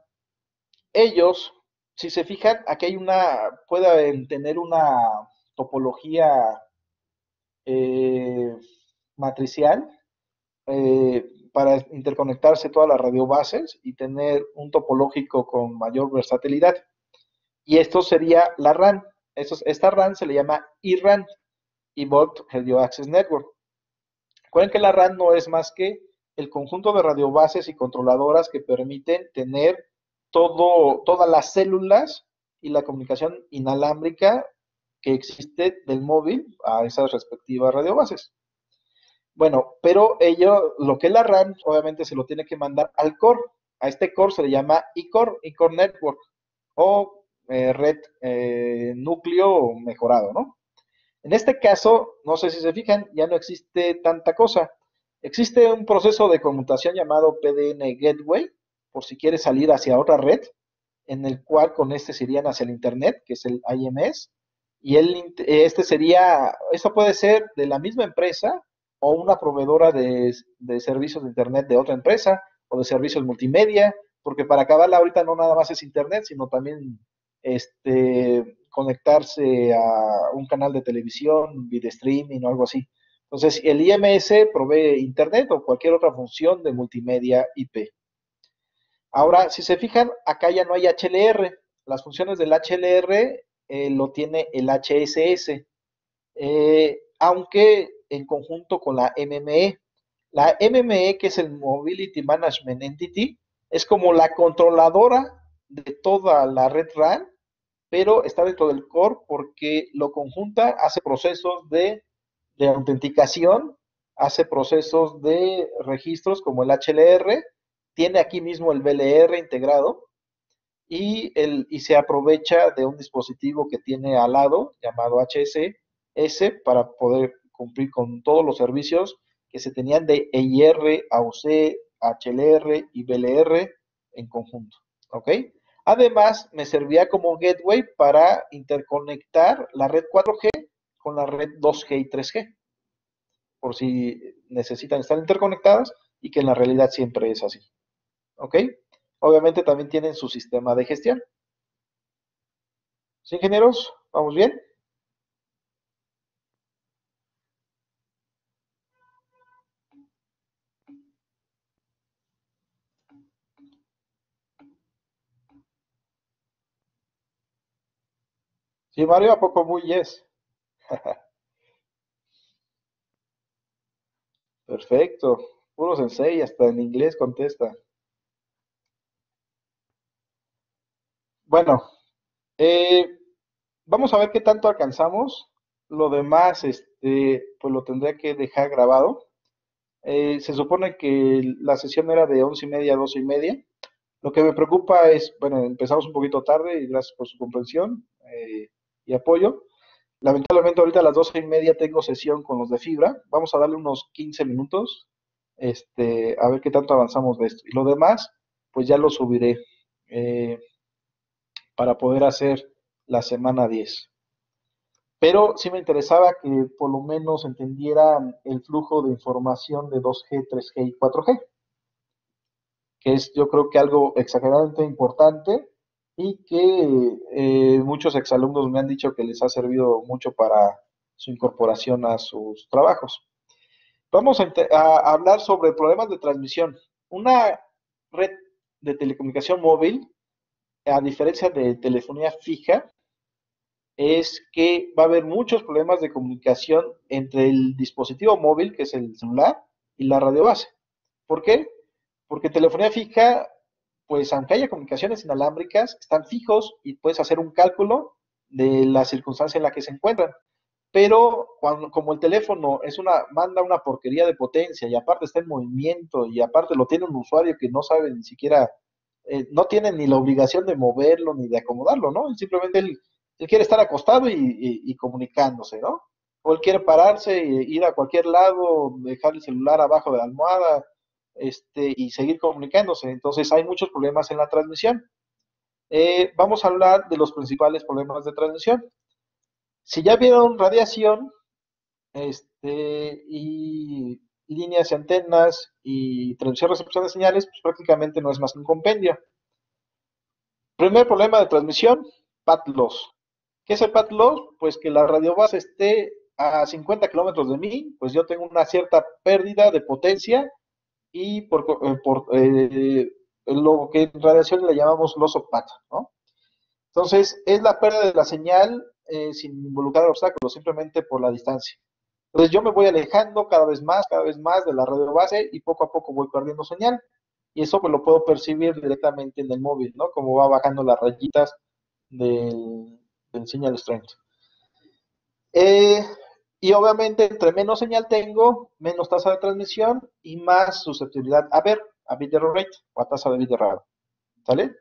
ellos, si se fijan, aquí hay pueden tener una topología eh, matricial para interconectarse todas las radiobases y tener un topológico con mayor versatilidad. Y esto sería la RAN. Esta RAN se le llama eRAN, Evolved Radio Access Network. Recuerden que la RAN no es más que el conjunto de radiobases y controladoras que permiten tener todas las células y la comunicación inalámbrica que existe del móvil a esas respectivas radiobases. Bueno, pero ello, lo que es la RAM, obviamente se lo tiene que mandar al core. A este core se le llama eCore, eCore Network, o red núcleo mejorado, ¿no? En este caso, no sé si se fijan, ya no existe tanta cosa. Existe un proceso de conmutación llamado PDN Gateway, por si quieres salir hacia otra red, en el cual con este se irían hacia el Internet, que es el IMS, y este sería, esto puede ser de la misma empresa o una proveedora de servicios de Internet de otra empresa o de servicios multimedia, porque para acabarla ahorita no nada más es Internet, sino también conectarse a un canal de televisión, video streaming o algo así. Entonces, el IMS provee Internet o cualquier otra función de multimedia IP. Ahora, si se fijan, acá ya no hay HLR. Las funciones del HLR lo tiene el HSS, aunque en conjunto con la MME. La MME, que es el Mobility Management Entity, es como la controladora de toda la red RAN, pero está dentro del core porque lo conjunta, hace procesos de autenticación, hace procesos de registros como el HLR, tiene aquí mismo el BLR integrado y se aprovecha de un dispositivo que tiene al lado llamado HSS para poder cumplir con todos los servicios que se tenían de EIR, AUC, HLR y BLR en conjunto. ¿Ok? Además, me servía como gateway para interconectar la red 4G con la red 2G y 3G, por si necesitan estar interconectadas y que en la realidad siempre es así. ¿Ok? Obviamente también tienen su sistema de gestión. ¿Sí, ingenieros? ¿Vamos bien? Sí, Mario, ¿a poco muy yes? Perfecto. Puro sensei, hasta en inglés contesta. Bueno, eh, vamos a ver qué tanto alcanzamos. Lo demás, pues lo tendré que dejar grabado. Se supone que la sesión era de 11:30 a 12:30. Lo que me preocupa es, bueno, empezamos un poquito tarde y gracias por su comprensión y apoyo. Lamentablemente ahorita a las 12:30 tengo sesión con los de fibra. Vamos a darle unos 15 minutos, a ver qué tanto avanzamos de esto. Y lo demás, pues ya lo subiré eh, para poder hacer la semana 10. Pero sí me interesaba que por lo menos entendieran el flujo de información de 2G, 3G y 4G, que es yo creo que algo exageradamente importante y que muchos exalumnos me han dicho que les ha servido mucho para su incorporación a sus trabajos. Vamos a hablar sobre problemas de transmisión. Una red de telecomunicación móvil, a diferencia de telefonía fija, es que va a haber muchos problemas de comunicación entre el dispositivo móvil, que es el celular, y la radio base. ¿Por qué? Porque telefonía fija, pues aunque haya comunicaciones inalámbricas, están fijos y puedes hacer un cálculo de la circunstancia en la que se encuentran. Pero como el teléfono manda una porquería de potencia y aparte está en movimiento y aparte lo tiene un usuario que no sabe ni siquiera, no tiene ni la obligación de moverlo ni de acomodarlo, ¿no? Simplemente él quiere estar acostado y comunicándose, ¿no? O él quiere pararse, ir a cualquier lado, dejar el celular abajo de la almohada, y seguir comunicándose. Entonces hay muchos problemas en la transmisión. Vamos a hablar de los principales problemas de transmisión. Si ya vieron radiación, y líneas y antenas y transmisión recepción de señales, pues prácticamente no es más que un compendio. Primer problema de transmisión, path loss. ¿Qué es el path loss? Pues que la radiobase esté a 50 kilómetros de mí, pues yo tengo una cierta pérdida de potencia y lo que en radiación le llamamos loss of path, ¿no? Entonces, es la pérdida de la señal sin involucrar obstáculos, simplemente por la distancia. Entonces, yo me voy alejando cada vez más de la radio base y poco a poco voy perdiendo señal. Y eso pues lo puedo percibir directamente en el móvil, ¿no? Como va bajando las rayitas del signal strength. Eh, Y obviamente, entre menos señal tengo, menos tasa de transmisión y más susceptibilidad a bit error rate o a tasa de bit errado. ¿Sale?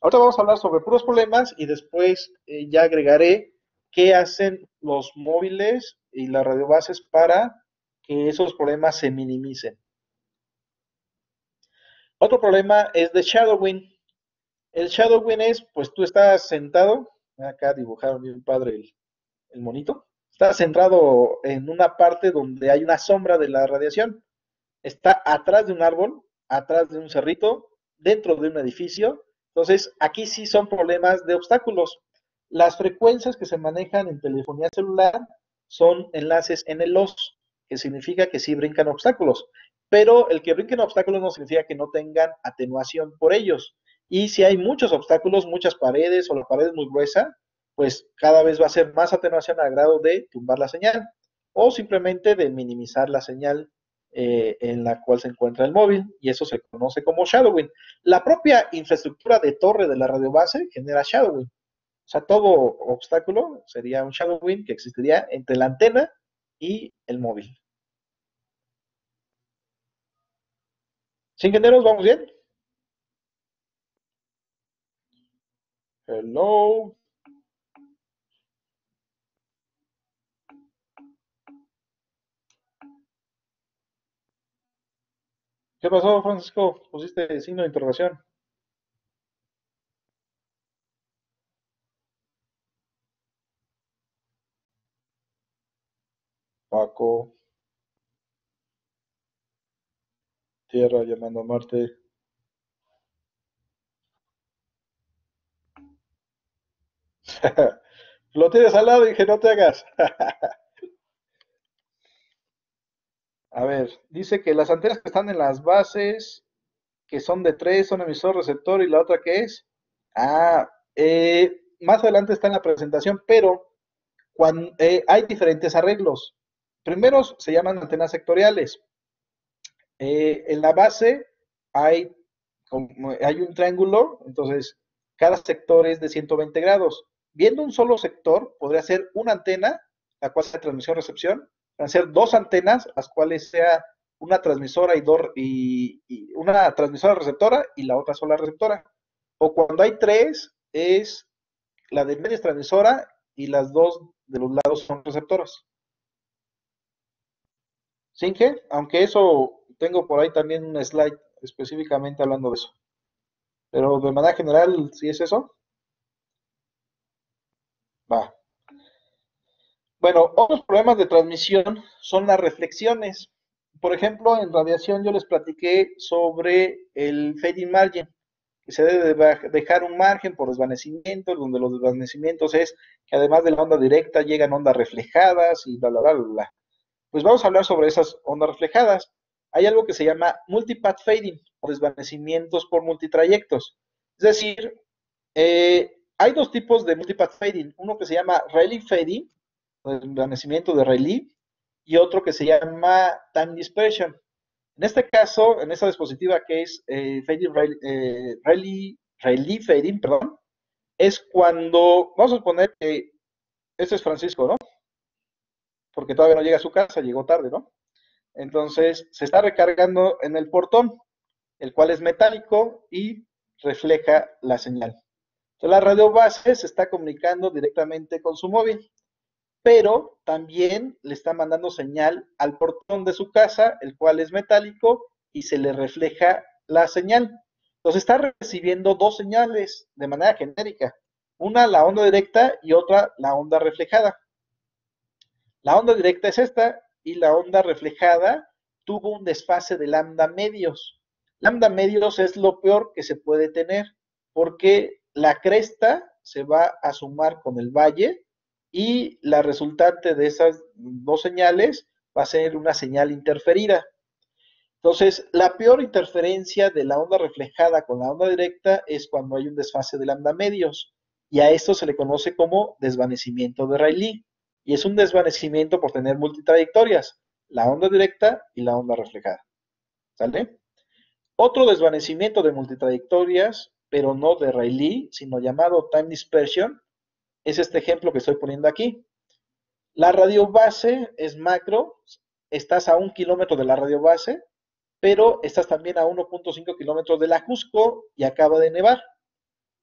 Ahorita vamos a hablar sobre puros problemas y después ya agregaré qué hacen los móviles y las radiobases para que esos problemas se minimicen. Otro problema es de shadowing. El shadowing es, pues tú estás sentado, acá dibujaron bien padre el monito, estás centrado en una parte donde hay una sombra de la radiación, está atrás de un árbol, atrás de un cerrito, dentro de un edificio. Entonces, aquí sí son problemas de obstáculos. Las frecuencias que se manejan en telefonía celular son enlaces NLOS, que significa que sí brincan obstáculos. Pero el que brinquen obstáculos no significa que no tengan atenuación por ellos. Y si hay muchos obstáculos, muchas paredes o la pared es muy gruesa, pues cada vez va a ser más atenuación a grado de tumbar la señal o simplemente de minimizar la señal en la cual se encuentra el móvil, y eso se conoce como shadowing. La propia infraestructura de torre de la radiobase genera shadowing. O sea, todo obstáculo sería un shadowing que existiría entre la antena y el móvil. ¿Sí, ingenieros? ¿Vamos bien? Hello. ¿Qué pasó, Francisco? Pusiste signo de interrogación. Paco, Tierra llamando a Marte. Lo tienes al lado y dije, no te hagas. A ver, dice que las antenas que están en las bases que son de tres, son emisor, receptor y la otra que es. Ah, más adelante está en la presentación, pero cuando, hay diferentes arreglos. Primero se llaman antenas sectoriales. En la base hay, hay un triángulo, entonces cada sector es de 120 grados. Viendo un solo sector, podría ser una antena, la cual sea transmisión-recepción, van a ser dos antenas, las cuales sea una transmisora y una transmisora receptora y la otra sola receptora. O cuando hay tres, es la de media es transmisora y las dos de los lados son receptoras. Sin que, aunque eso tengo por ahí también un slide específicamente hablando de eso. Pero de manera general, si es eso, va. Bueno, otros problemas de transmisión son las reflexiones. Por ejemplo, en radiación yo les platiqué sobre el fading margin, que se debe dejar un margen por desvanecimientos, donde los desvanecimientos es que además de la onda directa llegan ondas reflejadas y bla, bla, bla, bla, bla. Pues vamos a hablar sobre esas ondas reflejadas. Hay algo que se llama multipath fading o desvanecimientos por multitrayectos. Es decir, hay dos tipos de multipath fading. Uno que se llama Rayleigh fading, o desvanecimiento de Rayleigh, y otro que se llama time dispersion. En este caso, en esta dispositiva que es fading Rayleigh fading, perdón, es cuando, vamos a suponer que este es Francisco, ¿no? Porque todavía no llega a su casa, llegó tarde, ¿no? Entonces se está recargando en el portón, el cual es metálico y refleja la señal. Entonces la radio base se está comunicando directamente con su móvil, pero también le está mandando señal al portón de su casa, el cual es metálico y se le refleja la señal. Entonces está recibiendo dos señales de manera genérica, una la onda directa y otra la onda reflejada. La onda directa es esta y la onda reflejada tuvo un desfase de lambda medios. Lambda medios es lo peor que se puede tener porque la cresta se va a sumar con el valle y la resultante de esas dos señales va a ser una señal interferida. Entonces, la peor interferencia de la onda reflejada con la onda directa es cuando hay un desfase de lambda medios, y a esto se le conoce como desvanecimiento de Rayleigh, y es un desvanecimiento por tener multitrayectorias, la onda directa y la onda reflejada. ¿Sale? Otro desvanecimiento de multitrayectorias, pero no de Rayleigh, sino llamado time dispersion, es este ejemplo que estoy poniendo aquí. La radio base es macro, estás a 1 kilómetro de la radio base, pero estás también a 1.5 kilómetros de la Cusco y acaba de nevar.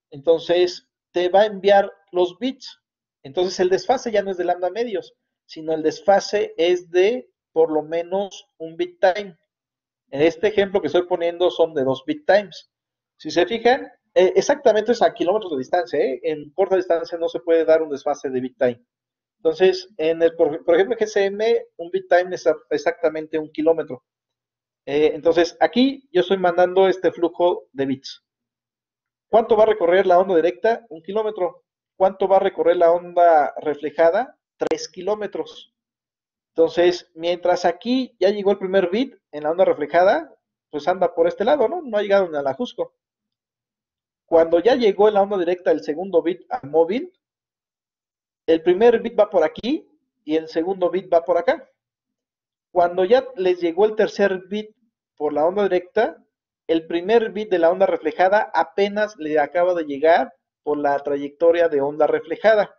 Entonces te va a enviar los bits. Entonces el desfase ya no es de lambda medios, sino el desfase es de por lo menos un bit time. En este ejemplo que estoy poniendo son de 2 bit times. Si se fijan, exactamente es a kilómetros de distancia, ¿eh? En corta distancia no se puede dar un desfase de bit time. Entonces, por ejemplo, en GSM, un bit time es exactamente 1 kilómetro. Entonces, aquí yo estoy mandando este flujo de bits. ¿Cuánto va a recorrer la onda directa? 1 kilómetro. ¿Cuánto va a recorrer la onda reflejada? 3 kilómetros. Entonces, mientras aquí ya llegó el primer bit en la onda reflejada, pues anda por este lado, ¿no? No ha llegado ni a la Jusco. Cuando ya llegó en la onda directa el segundo bit al móvil, el primer bit va por aquí y el segundo bit va por acá. Cuando ya les llegó el tercer bit por la onda directa, el primer bit de la onda reflejada apenas le acaba de llegar por la trayectoria de onda reflejada.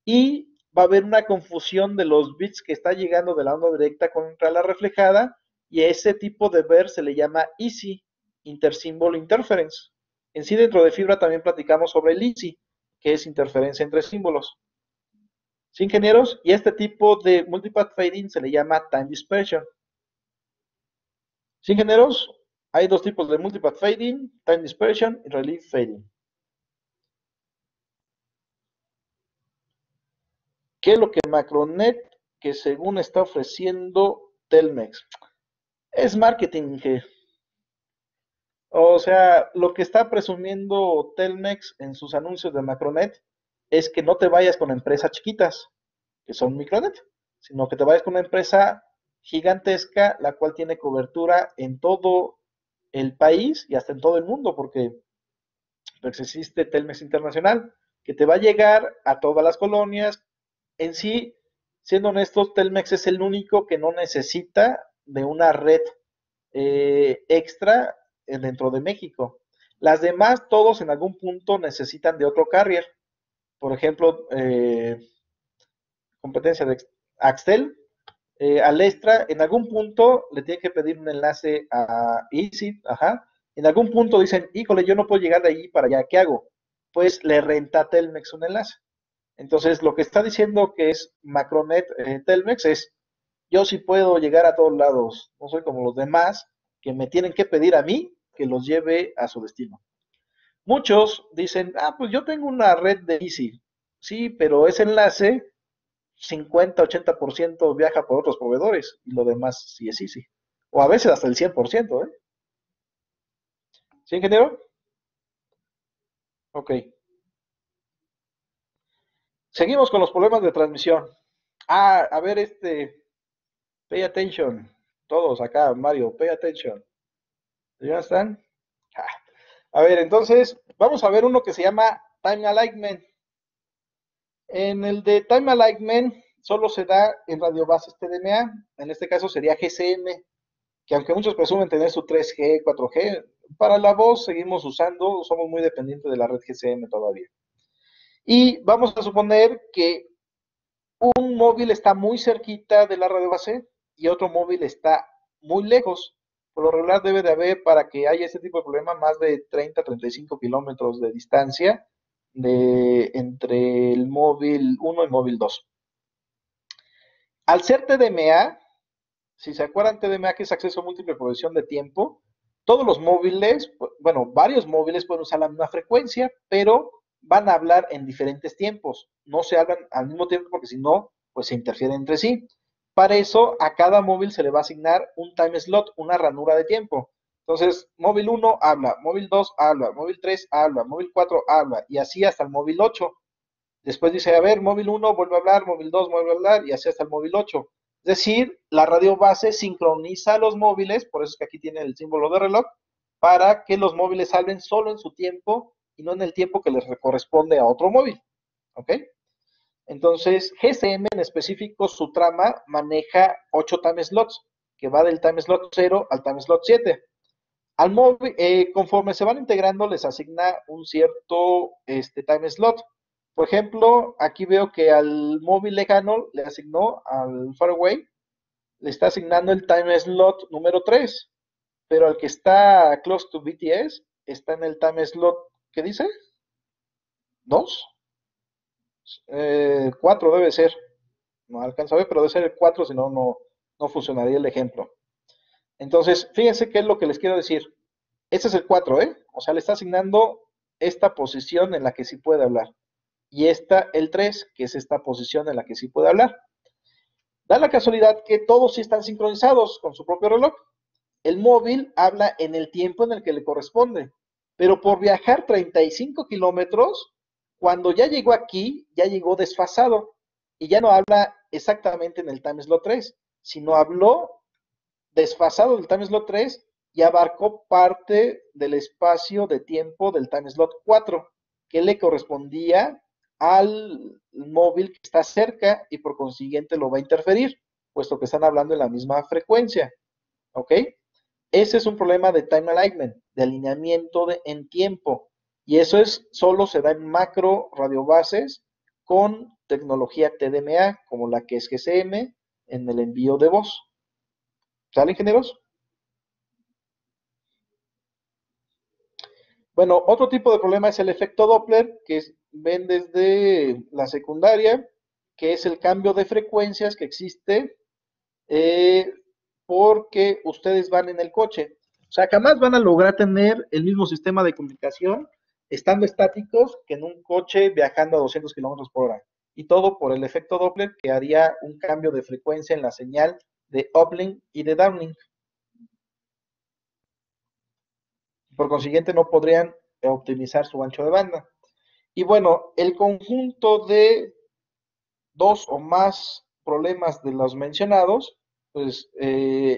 Y va a haber una confusión de los bits que está llegando de la onda directa contra la reflejada, y a ese tipo de ver se le llama ISI, Intersymbol Interference. En sí, dentro de fibra también platicamos sobre el ISI, que es interferencia entre símbolos. ¿Sí, ingenieros? Y este tipo de multipath fading se le llama time dispersion. ¿Sí, ingenieros? Hay dos tipos de multipath fading, time dispersion y relief fading. ¿Qué es lo que Macronet, que según está ofreciendo Telmex? Es marketing, que, o sea, lo que está presumiendo Telmex en sus anuncios de Macronet es que no te vayas con empresas chiquitas, que son Micronet, sino que te vayas con una empresa gigantesca, la cual tiene cobertura en todo el país y hasta en todo el mundo, porque pues, existe Telmex Internacional, que te va a llegar a todas las colonias. En sí, siendo honestos, Telmex es el único que no necesita de una red extra dentro de México. Las demás, todos en algún punto necesitan de otro carrier. Por ejemplo, competencia de Axtel, Alestra, en algún punto le tiene que pedir un enlace a Easy, ajá. En algún punto dicen, híjole, yo no puedo llegar de ahí para allá, ¿qué hago? Pues le renta a Telmex un enlace. Entonces, lo que está diciendo que es Macronet Telmex es, yo sí puedo llegar a todos lados, no soy como los demás que me tienen que pedir a mí que los lleve a su destino. Muchos dicen, pues yo tengo una red de Easy, sí, pero ese enlace 50-80% viaja por otros proveedores y lo demás sí es Easy. O a veces hasta el 100%, ¿eh? ¿Sí, ingeniero? Ok. Seguimos con los problemas de transmisión. A ver, pay attention. Todos acá, Mario, pay attention. ¿Ya están? Ah, A ver, entonces, vamos a ver uno que se llama Time Alignment. En el de Time Alignment solo se da en radiobases TDMA, en este caso sería GSM, que aunque muchos presumen tener su 3G, 4G, para la voz seguimos usando, somos muy dependientes de la red GSM todavía. Y vamos a suponer que un móvil está muy cerquita de la radio base y otro móvil está muy lejos. Por lo regular debe de haber, para que haya este tipo de problema, más de 30-35 kilómetros de distancia entre el móvil 1 y el móvil 2. Al ser TDMA, si se acuerdan, TDMA, que es acceso múltiple por decisión de tiempo, todos los móviles, bueno, varios móviles pueden usar la misma frecuencia, pero van a hablar en diferentes tiempos. No se hablan al mismo tiempo porque si no, pues se interfieren entre sí. Para eso, a cada móvil se le va a asignar un time slot, una ranura de tiempo. Entonces, móvil 1 habla, móvil 2 habla, móvil 3 habla, móvil 4 habla, y así hasta el móvil 8. Después dice, a ver, móvil 1 vuelve a hablar, móvil 2 vuelve a hablar, y así hasta el móvil 8. Es decir, la radio base sincroniza los móviles, por eso es que aquí tiene el símbolo de reloj, para que los móviles hablen solo en su tiempo y no en el tiempo que les corresponde a otro móvil. ¿Ok? Entonces, GSM en específico, su trama maneja 8 time slots, que va del time slot 0 al time slot 7. Al móvil, conforme se van integrando, les asigna un cierto time slot. Por ejemplo, aquí veo que al móvil lejano le asignó al Faraway, le está asignando el time slot número 3, pero al que está close to BTS está en el time slot, ¿qué dice? ¿2? 4 debe ser. No alcanzo a ver, pero debe ser el 4, si no, no funcionaría el ejemplo. Entonces, fíjense qué es lo que les quiero decir. Este es el 4, ¿eh? O sea, le está asignando esta posición en la que sí puede hablar. Y esta, el 3, que es esta posición en la que sí puede hablar. Da la casualidad que todos sí están sincronizados con su propio reloj. El móvil habla en el tiempo en el que le corresponde, pero por viajar 35 kilómetros, cuando ya llegó aquí, ya llegó desfasado y ya no habla exactamente en el time slot 3, sino habló desfasado del time slot 3 y abarcó parte del espacio de tiempo del time slot 4, que le correspondía al móvil que está cerca y por consiguiente lo va a interferir, puesto que están hablando en la misma frecuencia. ¿Ok? Ese es un problema de time alignment, de alineamiento en tiempo. Y eso solo se da en macro radiobases con tecnología TDMA, como la que es GCM, en el envío de voz. ¿Sale, ingenieros? Bueno, otro tipo de problema es el efecto Doppler, que ven desde la secundaria, que es el cambio de frecuencias que existe eh, porque ustedes van en el coche. O sea, jamás van a lograr tener el mismo sistema de comunicación estando estáticos que en un coche viajando a 200 kilómetros por hora. Y todo por el efecto Doppler que haría un cambio de frecuencia en la señal de uplink y de downlink. Por consiguiente, no podrían optimizar su ancho de banda. Y bueno, el conjunto de dos o más problemas de los mencionados, pues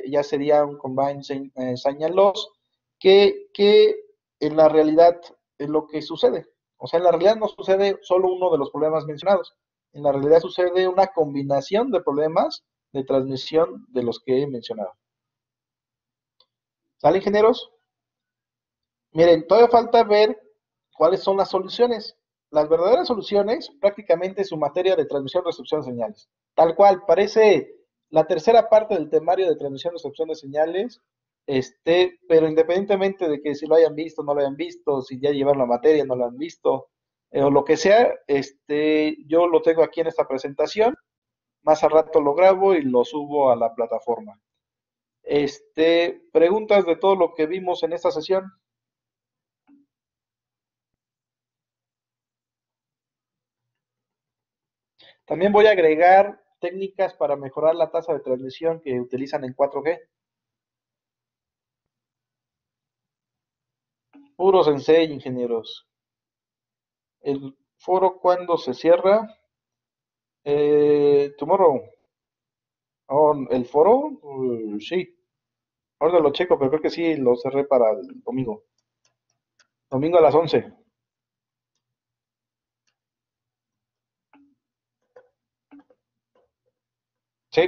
ya sería un combined signal loss, que en la realidad es lo que sucede. O sea, en la realidad no sucede solo uno de los problemas mencionados. En la realidad sucede una combinación de problemas de transmisión de los que he mencionado. ¿Sale, ingenieros? Miren, todavía falta ver cuáles son las soluciones. Las verdaderas soluciones, prácticamente su materia de transmisión y recepción de señales. Tal cual, parece la tercera parte del temario de transmisión y recepción de señales, pero independientemente de que si lo hayan visto, no lo hayan visto, si ya llevaron la materia, no lo han visto, o lo que sea, yo lo tengo aquí en esta presentación. Más al rato lo grabo y lo subo a la plataforma. Preguntas de todo lo que vimos en esta sesión. También voy a agregar técnicas para mejorar la tasa de transmisión que utilizan en 4G. Puro sensei, ingenieros. El foro, ¿cuándo se cierra? Tomorrow. Oh, ¿el foro? Sí. Ahora lo checo, pero creo que sí lo cerré para el domingo. Domingo a las 11. Sí.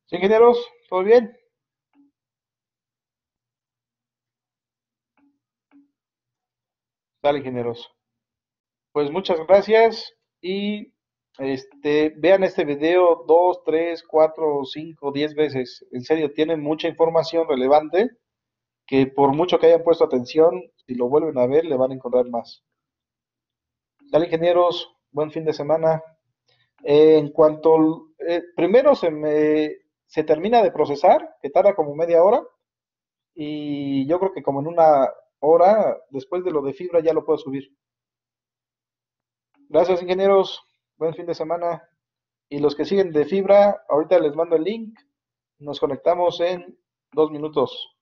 ¿Sí, ingenieros? ¿Todo bien? Dale, ingenieros. Pues muchas gracias y vean este video 2, 3, 4, 5, 10 veces. En serio, tienen mucha información relevante que por mucho que hayan puesto atención, si lo vuelven a ver, le van a encontrar más. Dale, ingenieros, buen fin de semana. En cuanto, primero se termina de procesar, que tarda como media hora, y yo creo que como en una hora, después de lo de fibra, ya lo puedo subir. Gracias, ingenieros, buen fin de semana. Y los que siguen de fibra, ahorita les mando el link. Nos conectamos en 2 minutos.